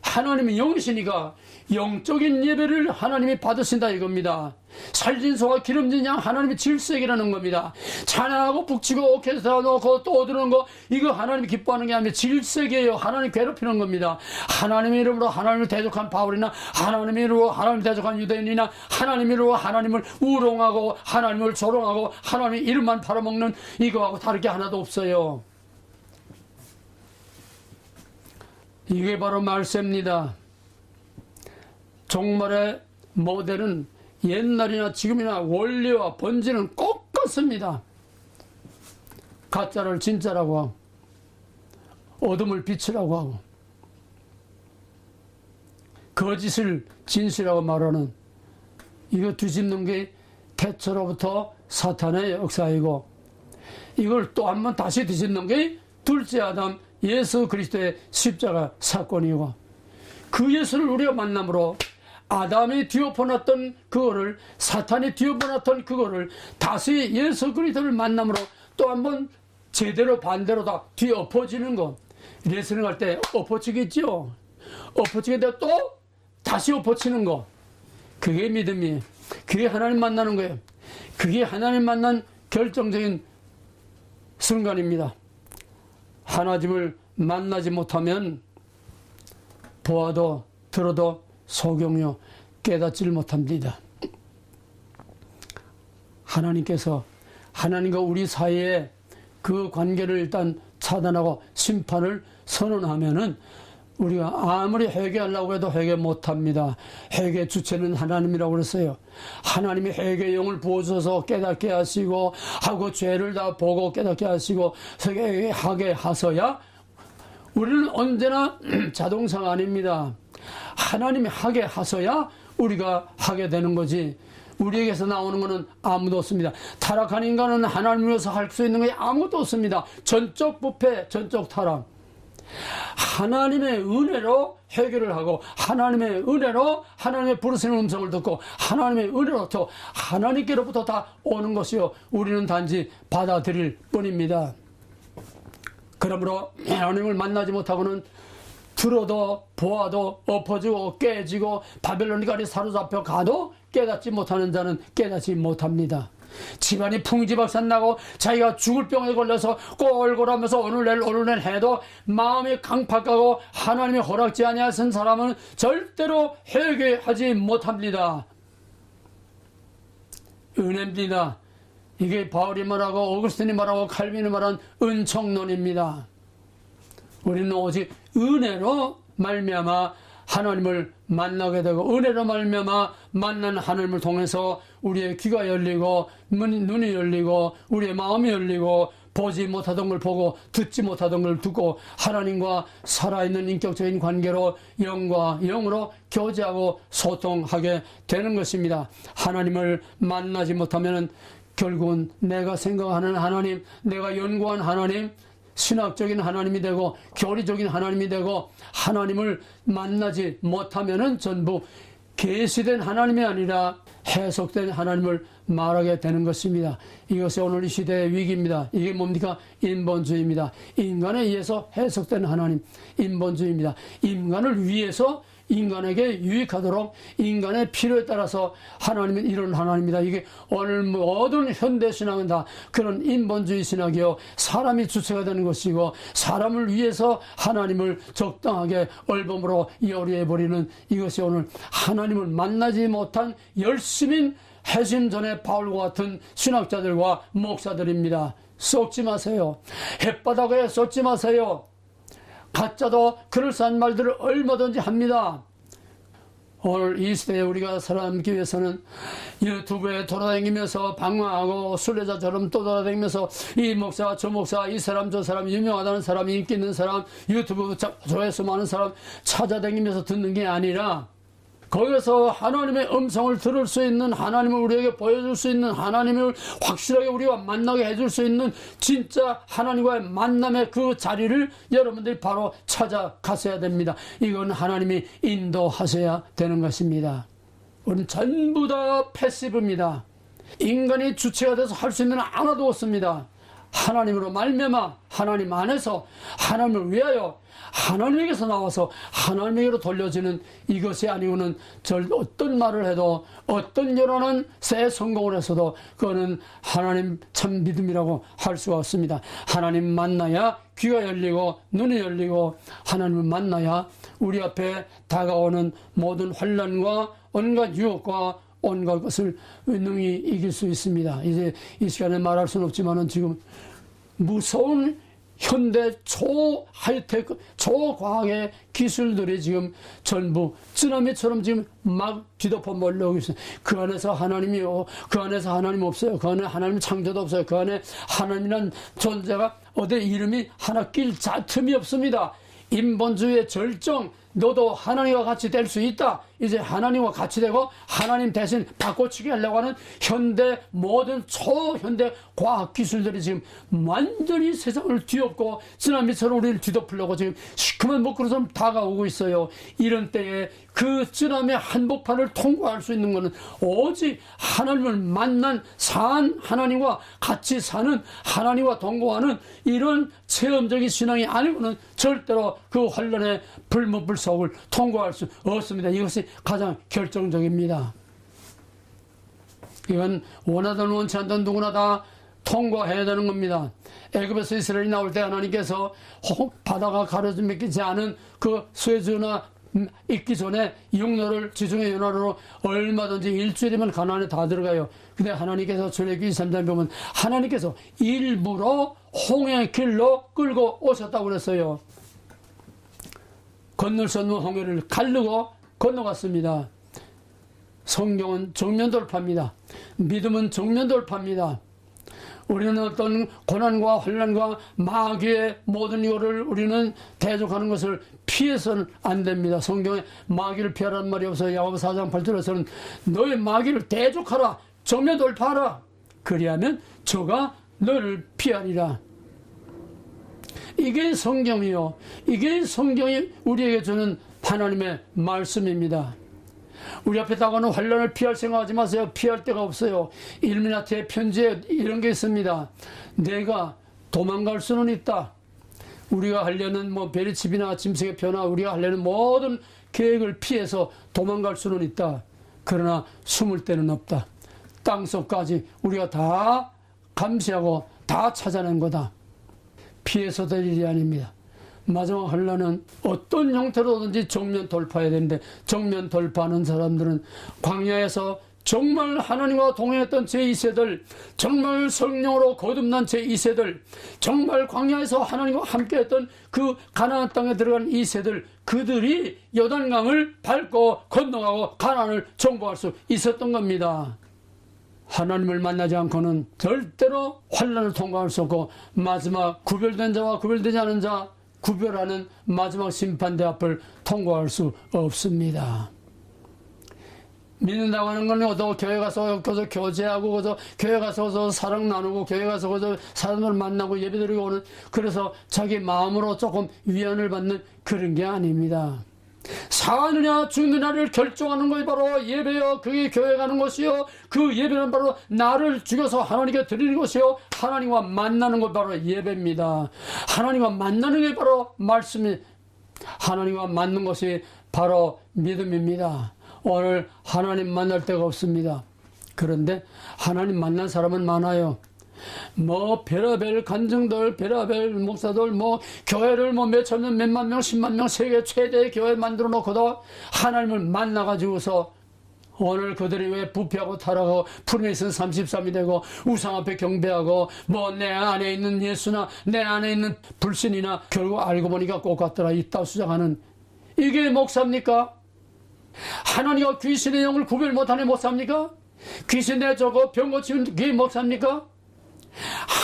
[SPEAKER 1] 하나님은 영이시니까 영적인 예배를 하나님이 받으신다 이겁니다. 살진소가 기름진 양 하나님의 질색이라는 겁니다. 찬양하고 북치고 오케스트라 놓고 떠드는 거 이거 하나님이 기뻐하는 게 아니라 질색이에요. 하나님 괴롭히는 겁니다. 하나님의 이름으로 하나님을 대적한 바울이나 하나님의 이름으로 하나님을 대적한 유대인이나 하나님의 이름으로 하나님을 우롱하고 하나님을 조롱하고 하나님의 이름만 팔아먹는 이거하고 다를 게 하나도 없어요. 이게 바로 말세입니다. 종말의 모델은 옛날이나 지금이나 원리와 본질은 똑같습니다. 가짜를 진짜라고 하고 어둠을 빛이라고 하고 거짓을 진실이라고 말하는 이거 뒤집는 게 태초로부터 사탄의 역사이고 이걸 또 한 번 다시 뒤집는 게 둘째 아담 예수 그리스도의 십자가 사건이고 그 예수를 우리가 만남으로 아담이 뒤엎어놨던 그거를 사탄이 뒤엎어놨던 그거를 다시 예수 그리스도를 만남으로 또 한 번 제대로 반대로 다 뒤엎어지는 거. 레슬링 할 때 엎어치겠죠. 엎어치게 되고 또 다시 엎어치는 거. 그게 믿음이에요. 그게 하나님 만나는 거예요. 그게 하나님 만난 결정적인 순간입니다. 하나님을 만나지 못하면 보아도 들어도 소경요 깨닫지를 못합니다. 하나님께서 하나님과 우리 사이에 그 관계를 일단 차단하고 심판을 선언하면은 우리가 아무리 회개하려고 해도 회개 못합니다. 회개 주체는 하나님이라고 그랬어요. 하나님이 회개의 영을 부어줘서 깨닫게 하시고 하고 죄를 다 보고 깨닫게 하시고 회개하게 하셔야 우리는 언제나 자동차가 아닙니다. 하나님이 하게 하셔야 우리가 하게 되는 거지 우리에게서 나오는 것은 아무도 없습니다. 타락한 인간은 하나님을 위해서 할 수 있는 게 아무것도 없습니다. 전적 부패, 전적 타락. 하나님의 은혜로 해결을 하고 하나님의 은혜로 하나님의 부르시는 음성을 듣고 하나님의 은혜로부터 하나님께로부터 다 오는 것이요 우리는 단지 받아들일 뿐입니다. 그러므로 하나님을 만나지 못하고는 들어도 보아도 엎어지고 깨지고 바벨론까지 사로잡혀 가도 깨닫지 못하는 자는 깨닫지 못합니다. 집안이 풍지박산나고 자기가 죽을 병에 걸려서 꼴꼴하면서 오늘 해도 마음이 강팍하고 하나님의 허락지 아니하신 사람은 절대로 회개하지 못합니다. 은혜입니다. 이게 바울이 말하고 어거스틴이 말하고 칼빈이 말한 은총론입니다. 우리는 오직 은혜로 말미암아 하나님을 만나게 되고 은혜로 말미암아 만난 하나님을 통해서 우리의 귀가 열리고 눈이 열리고 우리의 마음이 열리고 보지 못하던 걸 보고 듣지 못하던 걸 듣고 하나님과 살아있는 인격적인 관계로 영과 영으로 교제하고 소통하게 되는 것입니다. 하나님을 만나지 못하면 결국은 내가 생각하는 하나님, 내가 연구한 하나님, 신학적인 하나님이 되고 교리적인 하나님이 되고 하나님을 만나지 못하면 전부 계시된 하나님이 아니라 해석된 하나님을 말하게 되는 것입니다. 이것이 오늘 이 시대의 위기입니다. 이게 뭡니까? 인본주의입니다. 인간에 의해서 해석된 하나님, 인본주의입니다. 인간을 위해서 인간에게 유익하도록 인간의 필요에 따라서 하나님은 이런 하나님이다. 이게 오늘 모든 현대신앙은 다 그런 인본주의 신학이요, 사람이 주체가 되는 것이고 사람을 위해서 하나님을 적당하게 얼범으로 요리해버리는 이것이 오늘 하나님을 만나지 못한 열심인 해심전의 바울과 같은 신학자들과 목사들입니다. 썩지 마세요. 햇바닥에 쏟지 마세요. 가짜도 그럴싸한 말들을 얼마든지 합니다. 오늘 이 시대에 우리가 살아남기 위해서는 유튜브에 돌아다니면서 방황하고 순례자처럼 또 돌아다니면서 이 목사 저 목사 이 사람 저 사람 유명하다는 사람 인기 있는 사람 유튜브 조회수 많은 사람 찾아다니면서 듣는 게 아니라 거기서 하나님의 음성을 들을 수 있는, 하나님을 우리에게 보여줄 수 있는, 하나님을 확실하게 우리가 만나게 해줄 수 있는 진짜 하나님과의 만남의 그 자리를 여러분들이 바로 찾아가셔야 됩니다. 이건 하나님이 인도하셔야 되는 것입니다. 우리는 전부 다 패시브입니다. 인간이 주체가 돼서 할 수 있는 하나도 없습니다. 하나님으로 말미암아 하나님 안에서 하나님을 위하여 하나님에게서 나와서 하나님에게로 돌려지는 이것이 아니고는 어떤 말을 해도 어떤 여론은 새 성공을 해서도 그거는 하나님 참 믿음이라고 할 수가 없습니다. 하나님 만나야 귀가 열리고 눈이 열리고 하나님을 만나야 우리 앞에 다가오는 모든 환난과 온갖 유혹과 온갖 것을 능히 이길 수 있습니다. 이제 이 시간에 말할 수는 없지만은 지금 무서운 현대 초하이테크, 초과학의 기술들이 지금 전부 쓰나미처럼 지금 막 뒤덮어 몰려오고 있어요. 그 안에서 하나님이요, 그 안에서 하나님 없어요. 그 안에 하나님 창조도 없어요. 그 안에 하나님이란 존재가 어디 이름이 하나 낄 틈이 없습니다. 인본주의의 절정, 너도 하나님과 같이 될 수 있다. 이제 하나님과 같이 되고 하나님 대신 바꿔치기 하려고 하는 현대 모든 초현대 과학기술들이 지금 완전히 세상을 뒤엎고 쓰나미처럼 우리를 뒤덮으려고 지금 시커먼 먹구름처럼 다가오고 있어요. 이런 때에 그 쓰나미의 한복판을 통과할 수 있는 것은 오직 하나님을 만난 산 하나님과 같이 사는 하나님과 동거하는 이런 체험적인 신앙이 아니고는 절대로 그 환란의 불못불속을 통과할 수 없습니다. 이것이 가장 결정적입니다. 이건 원하든 원치 않든 누구나 다 통과해야 되는 겁니다. 애굽에서 이스라엘이 나올 때 하나님께서 바다가 가로막히지 않은 그 수에즈나 있기 전에 육로를 지중해 연화로 얼마든지 일주일이면 가나안에 다 들어가요. 근데 하나님께서 출애굽기 23장 보면 하나님께서 일부러 홍해의 길로 끌고 오셨다고 그랬어요. 건널 수 없는 홍해를 가르고 건너갔습니다. 성경은 정면 돌파입니다. 믿음은 정면 돌파입니다. 우리는 어떤 고난과 혼란과 마귀의 모든 이유를 우리는 대적하는 것을 피해서는 안 됩니다. 성경에 마귀를 피하라는 말이 없어요. 야고보 4장 8절에서는 너의 마귀를 대적하라. 정면 돌파하라. 그리하면 저가 너를 피하리라. 이게 성경이요. 이게 성경이 우리에게 주는 하나님의 말씀입니다. 우리 앞에 다가오는 환란을 피할 생각하지 마세요. 피할 데가 없어요. 일루미나티의 편지에 이런 게 있습니다. 내가 도망갈 수는 있다. 우리가 하려는 베리칩이나 짐승의 변화, 우리가 하려는 모든 계획을 피해서 도망갈 수는 있다. 그러나 숨을 데는 없다. 땅속까지 우리가 다 감시하고 다 찾아낸 거다. 피해서 될 일이 아닙니다. 마지막 환란은 어떤 형태로든지 정면 돌파해야 되는데 정면 돌파하는 사람들은 광야에서 정말 하나님과 동행했던 제2세들, 정말 성령으로 거듭난 제2세들, 정말 광야에서 하나님과 함께했던 그 가나안 땅에 들어간 2세들, 그들이 요단강을 밟고 건너가고 가나안을 정복할 수 있었던 겁니다. 하나님을 만나지 않고는 절대로 환난을 통과할 수 없고, 마지막 구별된 자와 구별되지 않은 자 구별하는 마지막 심판대 앞을 통과할 수 없습니다. 믿는다고 하는 건 또 교회 가서 거기서 교제하고 거기서 교회 가서 사랑 나누고 교회 가서 거기서 사람을 만나고 예배드리고 오는, 그래서 자기 마음으로 조금 위안을 받는 그런 게 아닙니다. 사느냐 죽느냐를 결정하는 것이 바로 예배요, 그게 교회 가는 것이요, 그 예배는 바로 나를 죽여서 하나님께 드리는 것이요, 하나님과 만나는 것이 바로 예배입니다. 하나님과 만나는 게 바로 말씀이, 하나님과 만나는 것이 바로 믿음입니다. 오늘 하나님 만날 데가 없습니다. 그런데 하나님 만난 사람은 많아요. 별의별 간증들, 별의별 목사들, 교회를 몇천 명, 몇만 명, 10만 명, 세계 최대의 교회 만들어 놓고도 하나님을 만나가지고서 오늘 그들이 왜 부패하고 타락하고 프리메이슨 33이 되고 우상 앞에 경배하고 내 안에 있는 예수나 내 안에 있는 불신이나 결국 알고 보니까 똑같더라 이따 수작하는, 이게 목사입니까? 하나님과 귀신의 영을 구별 못하는 목사입니까? 귀신 내쫓고 병 고치는 게 목사입니까?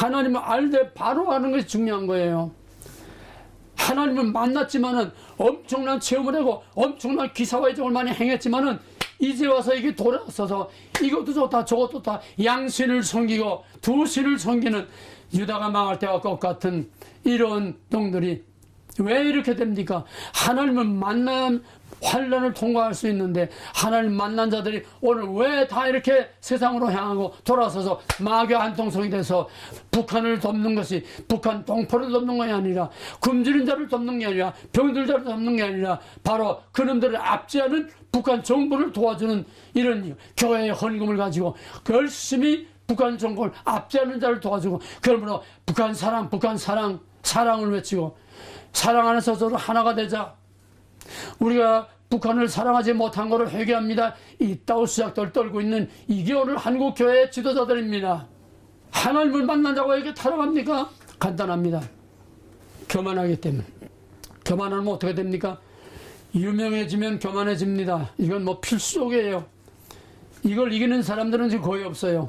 [SPEAKER 1] 하나님을 알되 바로 아는 것이 중요한 거예요. 하나님을 만났지만은 엄청난 체험을 하고 엄청난 기사와 이적을 많이 행했지만은 이제 와서 이게 돌아서서 이것도 좋다 저것도 좋다 양신을 섬기고 두 신을 섬기는 유다가 망할 때와 똑같은 이런 놈들이 왜 이렇게 됩니까? 하나님을 만난 환난을 통과할 수 있는데 하나님 만난 자들이 오늘 왜 다 이렇게 세상으로 향하고 돌아서서 마귀 한통속이 돼서 북한을 돕는 것이, 북한 동포를 돕는 것이 아니라 굶주린 자를 돕는 게 아니라 병들 자를 돕는 게 아니라 바로 그놈들을 압제하는 북한 정부를 도와주는 이런 교회의 헌금을 가지고 열심히 북한 정부를 압제하는 자를 도와주고, 그러므로 북한 사랑, 북한 사랑, 사랑을 외치고 사랑 안에서 서로 하나가 되자. 우리가 북한을 사랑하지 못한 것을 회개합니다. 이따오 수작들 떨고 있는 이게 오늘 한국교회의 지도자들입니다. 하나님을 만난다고 이렇게 타락합니까? 간단합니다. 교만하기 때문에. 교만하면 어떻게 됩니까? 유명해지면 교만해집니다. 이건 필수적이에요. 이걸 이기는 사람들은 지금 거의 없어요.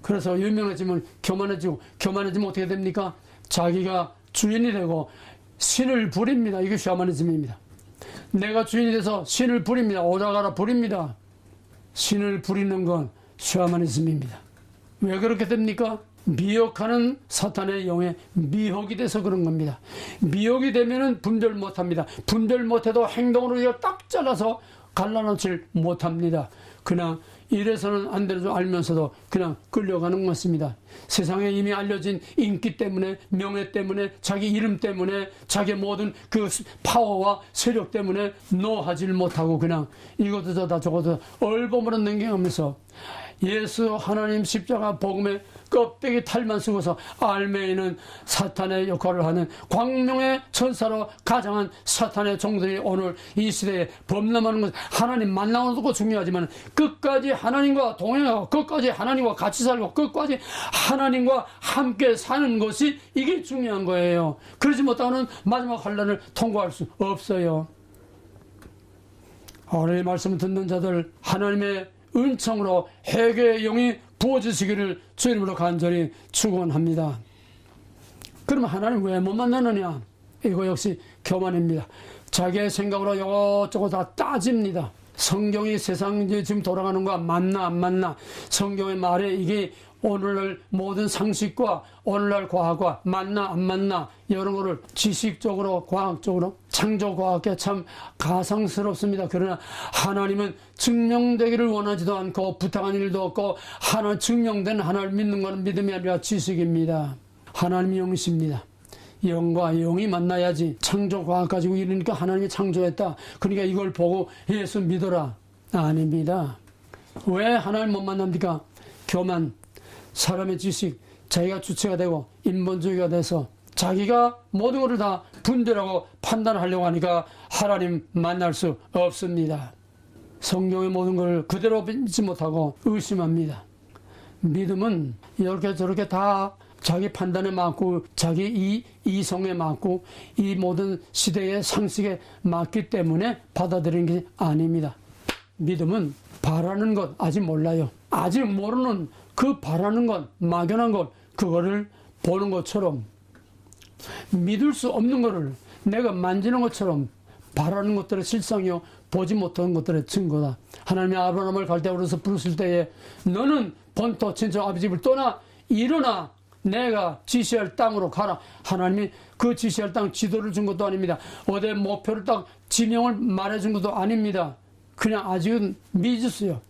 [SPEAKER 1] 그래서 유명해지면 교만해지고, 교만해지면 어떻게 됩니까? 자기가 주인이 되고 신을 부립니다. 이게 샤머니즘입니다. 내가 주인이 돼서 신을 부립니다. 오다가라 부립니다. 신을 부리는 건 샤머니즘입니다. 왜 그렇게 됩니까? 미혹하는 사탄의 영에 미혹이 돼서 그런 겁니다. 미혹이 되면은 분별 못합니다. 분별 못해도 행동으로 이거 딱 잘라서 갈라놓질 못합니다. 그냥 이래서는 안 되는 줄 알면서도 그냥 끌려가는 것입니다. 세상에 이미 알려진 인기 때문에, 명예 때문에, 자기 이름 때문에, 자기 모든 그 파워와 세력 때문에 노하지를 못하고 그냥 이것도 저다 저것도 얼버무려 넘겨가면서 예수 하나님 십자가 복음의 껍데기 탈만 쓰고서 알매이는 사탄의 역할을 하는 광명의 천사로 가장한 사탄의 종들이 오늘 이 시대에 범람하는 것, 하나님 만나는 것도 중요하지만 끝까지 하나님과 동행하고 끝까지 하나님과 같이 살고 끝까지 하나님과 함께 사는 것이 이게 중요한 거예요. 그러지 못하면 마지막 환난을 통과할 수 없어요. 오늘 이 말씀을 듣는 자들 하나님의 은총으로 회개의 영이 부어주시기를 주 이름으로 간절히 축원합니다. 그러면 하나님 왜 못 만나느냐? 이거 역시 교만입니다. 자기의 생각으로 이것저것 다 따집니다. 성경이 세상 지금 돌아가는 거 맞나 안 맞나? 성경의 말에 이게 오늘날 모든 상식과 오늘날 과학과 맞나 안 맞나 이런 거를 지식적으로 과학적으로 창조과학에 참 가상스럽습니다. 그러나 하나님은 증명되기를 원하지도 않고 부탁한 일도 없고 하나 증명된 하나님을 믿는 것은 믿음이 아니라 지식입니다. 하나님이 영이십니다. 영과 영이 만나야지. 창조과학 가지고 이러니까 하나님이 창조했다. 그러니까 이걸 보고 예수 믿어라. 아닙니다. 왜 하나님 못 만납니까? 교만, 사람의 지식, 자기가 주체가 되고 인본주의가 돼서 자기가 모든 것을 다 분별하고 판단하려고 하니까 하나님 만날 수 없습니다. 성경의 모든 걸 그대로 믿지 못하고 의심합니다. 믿음은 이렇게 저렇게 다 자기 판단에 맞고 자기 이성에 맞고 이 모든 시대의 상식에 맞기 때문에 받아들이는 게 아닙니다. 믿음은 바라는 것 아직 몰라요. 아직 모르는 그 바라는 것, 막연한 것, 그거를 보는 것처럼 믿을 수 없는 것을 내가 만지는 것처럼 바라는 것들의 실상이요 보지 못하는 것들의 증거다. 하나님이 아브라함을 갈대아우로서 부르실 때에 너는 본토 친척 아버지 집을 떠나 일어나 내가 지시할 땅으로 가라. 하나님이 그 지시할 땅 지도를 준 것도 아닙니다. 어디 목표를 딱 지명을 말해준 것도 아닙니다. 그냥 아직은 미지수요.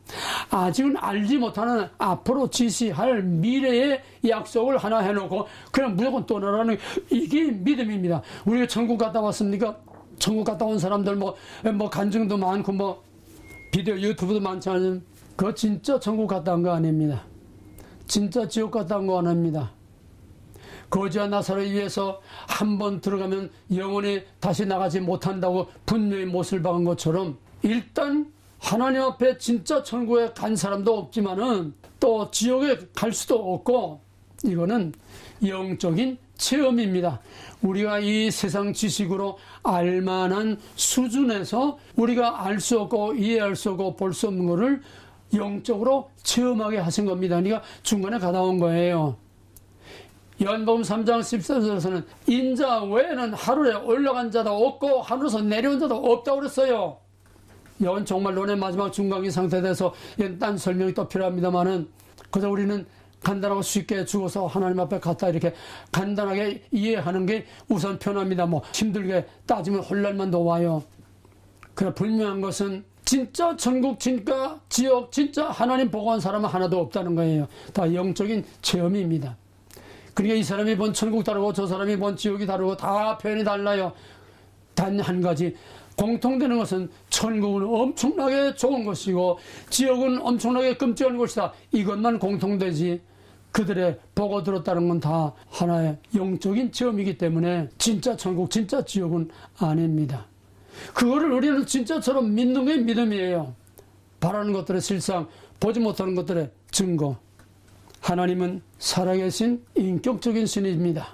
[SPEAKER 1] 아직은 알지 못하는 앞으로 지시할 미래의 약속을 하나 해놓고 그냥 무조건 떠나라는 이게 믿음입니다. 우리가 천국 갔다 왔습니까? 천국 갔다 온 사람들 뭐 간증도 많고 비디오 유튜브도 많지 않은 그거 진짜 천국 갔다 온 거 아닙니다. 진짜 지옥 갔다 온 거 아닙니다. 거지와 나사로를 위해서 한번 들어가면 영원히 다시 나가지 못한다고 분명히 못을 박은 것처럼 일단 하나님 앞에 진짜 천국에 간 사람도 없지만은 또 지옥에 갈 수도 없고 이거는 영적인 체험입니다. 우리가 이 세상 지식으로 알만한 수준에서 우리가 알 수 없고 이해할 수 없고 볼 수 없는 것을 영적으로 체험하게 하신 겁니다. 그러니까 중간에 가다 온 거예요. 요한복음 3장 14절에서는 인자 외에는 하늘에 올라간 자도 없고 하늘에서 내려온 자도 없다고 그랬어요. 이건 정말 논의 마지막 중간기 상태에서 딴 설명이 또 필요합니다만은 그저 우리는 간단하고 쉽게 죽어서 하나님 앞에 갔다 이렇게 간단하게 이해하는 게 우선 편합니다. 힘들게 따지면 혼란만 더 와요. 그러나 분명한 것은 진짜 천국, 진짜 지옥, 진짜 하나님 보고 한 사람은 하나도 없다는 거예요. 다 영적인 체험입니다. 그러니까 이 사람이 본 천국 다르고 저 사람이 본 지옥이 다르고 다 표현이 달라요. 단 한 가지 공통되는 것은 천국은 엄청나게 좋은 것이고 지옥은 엄청나게 끔찍한 것이다. 이것만 공통되지 그들의 보고 들었다는 건 다 하나의 영적인 체험이기 때문에 진짜 천국, 진짜 지옥은 아닙니다. 그거를 우리는 진짜처럼 믿는 게 믿음이에요. 바라는 것들의 실상, 보지 못하는 것들의 증거. 하나님은 살아계신 인격적인 신입니다.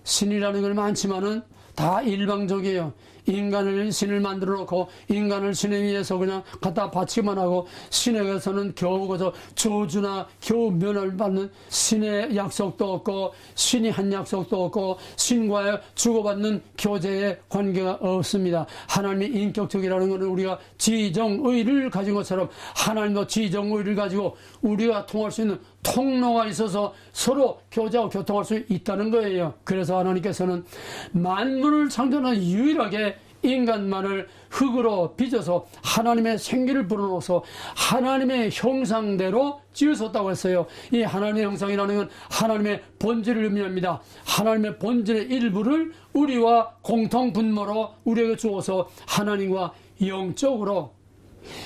[SPEAKER 1] 신이라는 걸 많지만은 다 일방적이에요. 인간을 신을 만들어 놓고 인간을 신에 위해서 그냥 갖다 바치기만 하고 신에게서는 겨우 그저 저주나 겨우 면허를 받는 신의 약속도 없고 신이 한 약속도 없고 신과의 주고받는 교제의 관계가 없습니다. 하나님이 인격적이라는 것은 우리가 지정의를 가진 것처럼 하나님도 지정의를 가지고 우리가 통할 수 있는 통로가 있어서 서로 교제하고 교통할 수 있다는 거예요. 그래서 하나님께서는 만물을 창조하는 유일하게 인간만을 흙으로 빚어서 하나님의 생기를 불어넣어서 하나님의 형상대로 지으셨다고 했어요. 이 하나님의 형상이라는 건 하나님의 본질을 의미합니다. 하나님의 본질의 일부를 우리와 공통 분모로 우리에게 주어서 하나님과 영적으로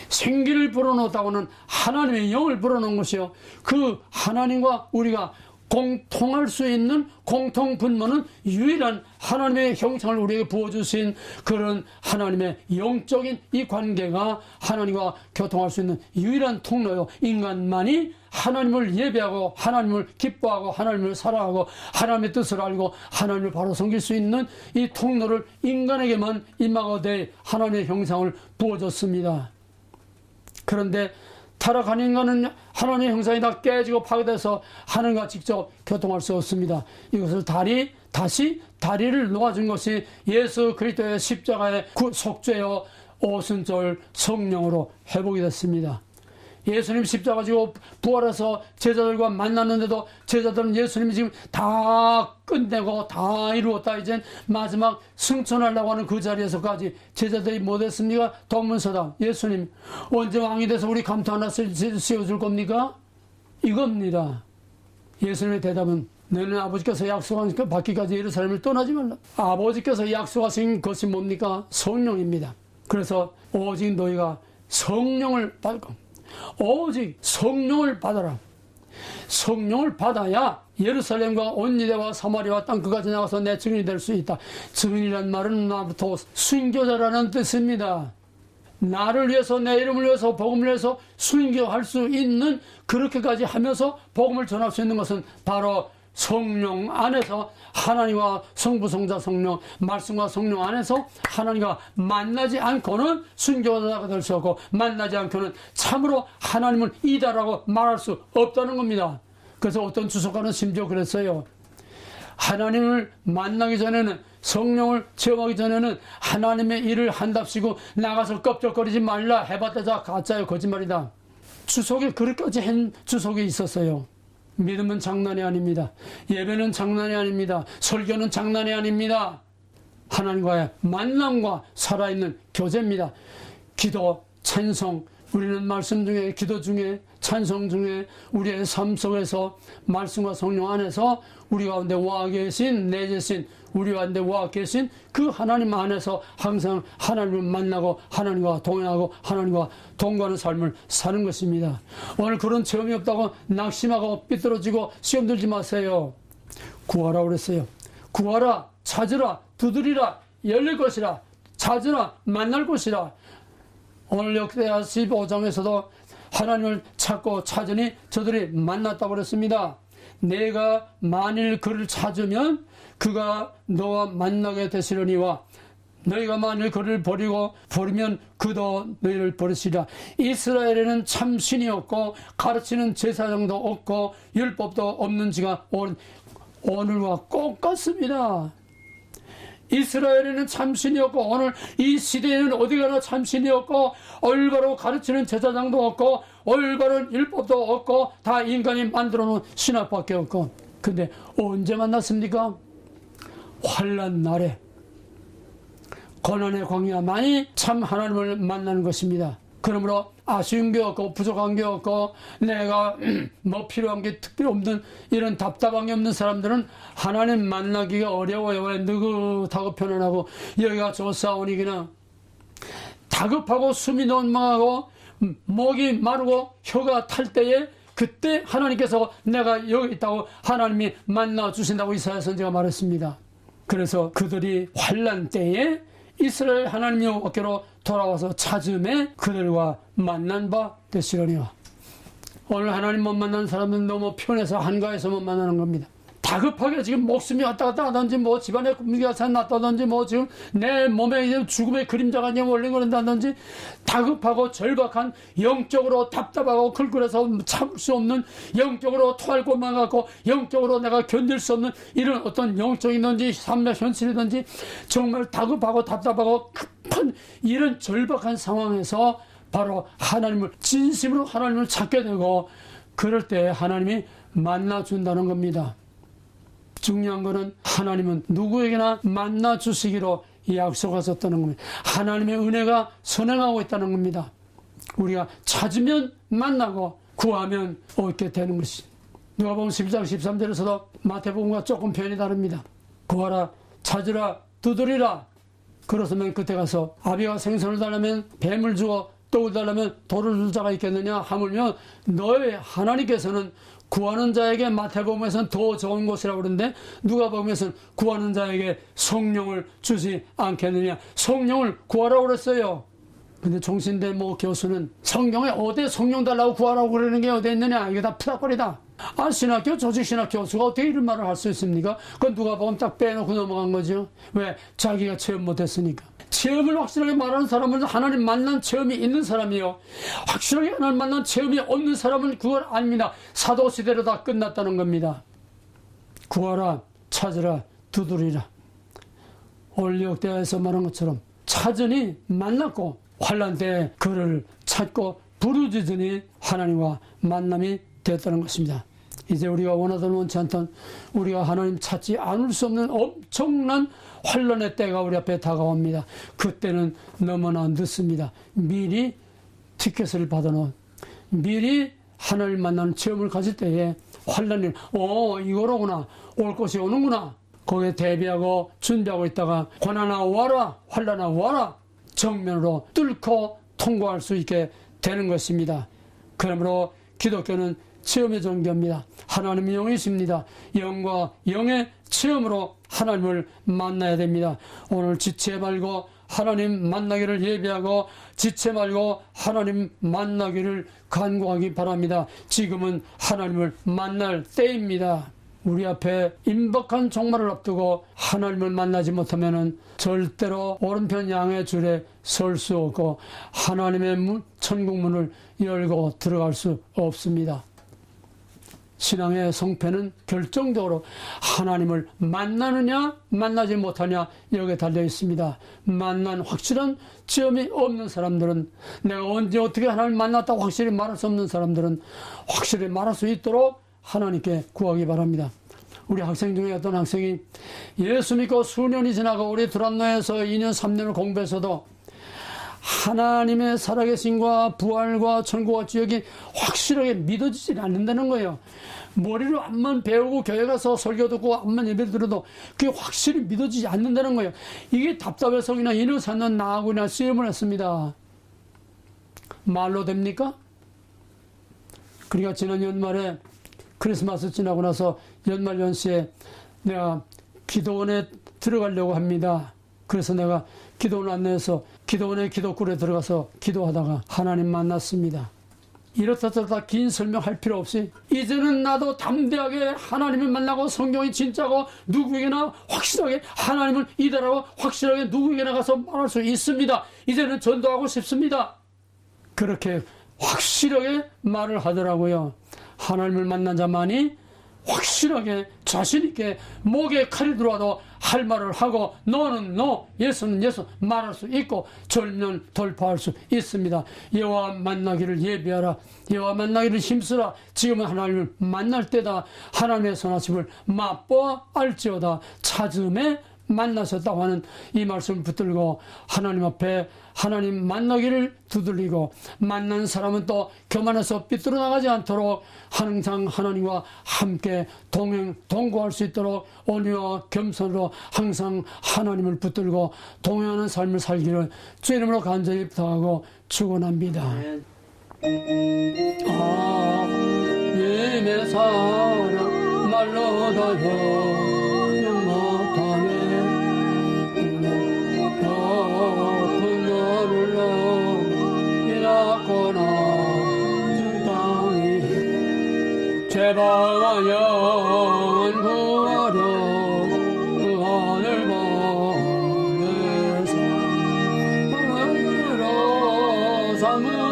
[SPEAKER 1] 생기를 불어넣었다고는 하나님의 영을 불어넣은 것이요. 그 하나님과 우리가 공통할 수 있는 공통 분모는 유일한 하나님의 형상을 우리에게 부어주신 그런 하나님의 영적인 이 관계가 하나님과 교통할 수 있는 유일한 통로요. 인간만이 하나님을 예배하고 하나님을 기뻐하고 하나님을 사랑하고 하나님의 뜻을 알고 하나님을 바로 섬길 수 있는 이 통로를 인간에게만 임하게 하나님의 형상을 부어줬습니다. 그런데 타락한 인간은 하나님의 형상이 다 깨지고 파괴돼서 하나님과 직접 교통할 수 없습니다. 이것을 다시 다리를 놓아준 것이 예수 그리스도의 십자가의 속죄요 오순절 성령으로 회복이 됐습니다. 예수님 십자가 지고 부활해서 제자들과 만났는데도 제자들은 예수님이 지금 다 끝내고 다 이루었다 이제 마지막 승천하려고 하는 그 자리에서까지 제자들이 뭐 됐습니까? 동문서답. 예수님 언제 왕이 돼서 우리 감투 하나 씌워줄 겁니까? 이겁니다. 예수님의 대답은 너는 아버지께서 약속한 그 받기까지 예루살렘을 떠나지 말라. 아버지께서 약속하신 것이 뭡니까? 성령입니다. 그래서 오직 너희가 성령을 받고 오직 성령을 받아라. 성령을 받아야 예루살렘과 온 유대와 사마리아와 땅 끝까지 나가서 내 증인이 될 수 있다. 증인이란 말은 나부터 순교자라는 뜻입니다. 나를 위해서, 내 이름을 위해서, 복음을 위해서 순교할 수 있는, 그렇게까지 하면서 복음을 전할 수 있는 것은 바로 성령 안에서, 하나님과 성부, 성자, 성령, 말씀과 성령 안에서 하나님과 만나지 않고는 순교자가 될 수 없고, 만나지 않고는 참으로 하나님을 이다라고 말할 수 없다는 겁니다. 그래서 어떤 주석가는 심지어 그랬어요. 하나님을 만나기 전에는, 성령을 체험하기 전에는 하나님의 일을 한답시고 나가서 껍적거리지 말라. 해봤자 가짜요, 거짓말이다. 주석이 그렇게까지 한 주석이 있었어요. 믿음은 장난이 아닙니다. 예배는 장난이 아닙니다. 설교는 장난이 아닙니다. 하나님과의 만남과 살아있는 교제입니다. 기도, 찬송, 우리는 말씀 중에, 기도 중에, 찬송 중에, 우리의 삶 속에서 말씀과 성령 안에서 우리 가운데 와 계신, 내재신, 우리 가운데 와 계신 그 하나님 안에서 항상 하나님을 만나고 하나님과 동행하고 하나님과 동거하는 삶을 사는 것입니다. 오늘 그런 체험이 없다고 낙심하고 삐뚤어지고 시험 들지 마세요. 구하라 그랬어요. 구하라, 찾으라, 두드리라, 열릴 것이라, 찾으라, 만날 것이라. 오늘 역대하 15장에서도 하나님을 찾고 찾으니 저들이 만났다고 그랬습니다. 내가 만일 그를 찾으면 그가 너와 만나게 되시려니와 너희가 만일 그를 버리면 그도 너희를 버리시리라. 이스라엘에는 참 신이 없고 가르치는 제사장도 없고 율법도 없는 지가 오늘과 똑같습니다. 이스라엘에는 참신이 없고 오늘 이 시대에는 어디 가나 참신이 없고 올바로 가르치는 제사장도 없고 올바른 율법도 없고 다 인간이 만들어 놓은 신학밖에 없고, 근데 언제 만났습니까? 환난 날에, 고난의 광야만이 참 하나님을 만나는 것입니다. 그러므로 아쉬운 게 없고 부족한 게 없고 내가 뭐 필요한 게 특별히 없는, 이런 답답한 게 없는 사람들은 하나님 만나기가 어려워요. 왜? 느긋하고 편안하고 여기가 좋사오니 그냥 다급하고 숨이 넘어가고 목이 마르고 혀가 탈 때에 그때 하나님께서 내가 여기 있다고 하나님이 만나 주신다고 이사야 선지가 말했습니다. 그래서 그들이 환난 때에 이스라엘 하나님의 어깨로 돌아와서 찾음에 그들과 만난 바 되시려니와. 오늘 하나님 못 만나는 사람은 너무 편해서 한가해서 못 만나는 겁니다. 다급하게 지금 목숨이 왔다 갔다 하든지 뭐 집안에 군기가 났다든지 뭐 지금 내 몸에 이제 죽음의 그림자가 이제 몰려거린다든지 다급하고 절박한, 영적으로 답답하고 끌끌해서 참을 수 없는, 영적으로 토할 것만 같고 영적으로 내가 견딜 수 없는 이런 어떤 영적이든지 삶의 현실이든지 정말 다급하고 답답하고 급한 이런 절박한 상황에서 바로 하나님을, 진심으로 하나님을 찾게 되고 그럴 때 하나님이 만나준다는 겁니다. 중요한 것은 하나님은 누구에게나 만나 주시기로 약속하셨다는 겁니다. 하나님의 은혜가 선행하고 있다는 겁니다. 우리가 찾으면 만나고 구하면 얻게 되는 것이. 누가복음 11장 13절에서도 마태복음과 조금 표현이 다릅니다. 구하라, 찾으라, 두드리라. 그렇으면 그때 가서 아비가 생선을 달라면 뱀을 주어 떡을 달라면 돌을 줄 자가 있겠느냐 하물며 너의 하나님께서는 구하는 자에게, 마태복음에서는 더 좋은 것이라고 그러는데 누가복음에서는 구하는 자에게 성령을 주지 않겠느냐. 성령을 구하라고 그랬어요. 근데 종신대 뭐 교수는 성경에 어디 성령 달라고 구하라고 그러는 게 어디 있느냐, 이게 다 푸닥거리다. 아, 신학교, 조직신학 교수가 어떻게 이런 말을 할 수 있습니까? 그건 누가복음 딱 빼놓고 넘어간 거죠. 왜? 자기가 체험 못했으니까. 체험을 확실하게 말하는 사람은 하나님 만난 체험이 있는 사람이요, 확실하게 하나님 만난 체험이 없는 사람은 그걸 아닙니다. 사도시대로 다 끝났다는 겁니다. 구하라, 찾으라, 두드리라. 오늘 역대하에서 말한 것처럼 찾으니 만났고 환난 때에 그를 찾고 부르짖으니 하나님과 만남이 됐다는 것입니다. 이제 우리가 원하든 원치 않든 우리가 하나님 찾지 않을 수 없는 엄청난 환난의 때가 우리 앞에 다가옵니다. 그때는 너무나 늦습니다. 미리 티켓을 받아놓은, 미리 하나님을 만나는 체험을 가질 때에 환난이 이거로구나, 올 것이 오는구나, 거기에 대비하고 준비하고 있다가 고난아 와라, 환난아 와라, 정면으로 뚫고 통과할 수 있게 되는 것입니다. 그러므로 기독교는 체험의 종교입니다. 하나님은 영이십니다. 영과 영의 체험으로 하나님을 만나야 됩니다. 오늘 지체 말고 하나님 만나기를 예배하고 지체 말고 하나님 만나기를 간구하기 바랍니다. 지금은 하나님을 만날 때입니다. 우리 앞에 임박한 종말을 앞두고 하나님을 만나지 못하면 절대로 오른편 양의 줄에 설 수 없고 하나님의 천국문을 열고 들어갈 수 없습니다. 신앙의 성패는 결정적으로 하나님을 만나느냐 만나지 못하냐 여기에 달려 있습니다. 만난 확실한 체험이 없는 사람들은, 내가 언제 어떻게 하나님을 만났다고 확실히 말할 수 없는 사람들은 확실히 말할 수 있도록 하나님께 구하기 바랍니다. 우리 학생 중에 어떤 학생이 예수 믿고 수년이 지나고 우리 드란노에서 2년 3년을 공부해서도 하나님의 살아계심과 부활과 천국과 지옥이 확실하게 믿어지지 않는다는 거예요. 머리로 암만 배우고 교회 가서 설교 듣고 암만 예배 들어도 그게 확실히 믿어지지 않는다는 거예요. 이게 답답해서 그냥 인을 찾는 나하고 그냥 시험을 했습니다. 말로 됩니까? 그러니까 지난 연말에 크리스마스 지나고 나서 연말 연시에 내가 기도원에 들어가려고 합니다. 그래서 내가 기도원 안내해서 기도원의 기도굴에 들어가서 기도하다가 하나님 만났습니다. 이렇다 저렇다 긴 설명할 필요 없이 이제는 나도 담대하게 하나님을 만나고 성경이 진짜고 누구에게나 확실하게 하나님을 이다라고 확실하게 누구에게나 가서 말할 수 있습니다. 이제는 전도하고 싶습니다. 그렇게 확실하게 말을 하더라고요. 하나님을 만난 자만이 확실하게 자신있게 목에 칼이 들어와도 할 말을 하고 너는 너, 예수는 예수 말할 수 있고 절면 돌파할 수 있습니다. 여호와 만나기를 예비하라. 여호와 만나기를 힘쓰라. 지금은 하나님을 만날 때다. 하나님의 선하심을 맛보아 알지어다. 찾음에 만나셨다고 하는 이 말씀을 붙들고 하나님 앞에 하나님 만나기를 두들리고 만난 사람은 또 교만해서 삐뚤어 나가지 않도록 항상 하나님과 함께 동거할 수 있도록 온유와 겸손으로 항상 하나님을 붙들고 동행하는 삶을 살기를 주 이름으로 간절히 부탁하고 축원합니다. 님의 사랑 말로 다여 제발 영원 구하려 그 하늘 보내사 하늘로 삼은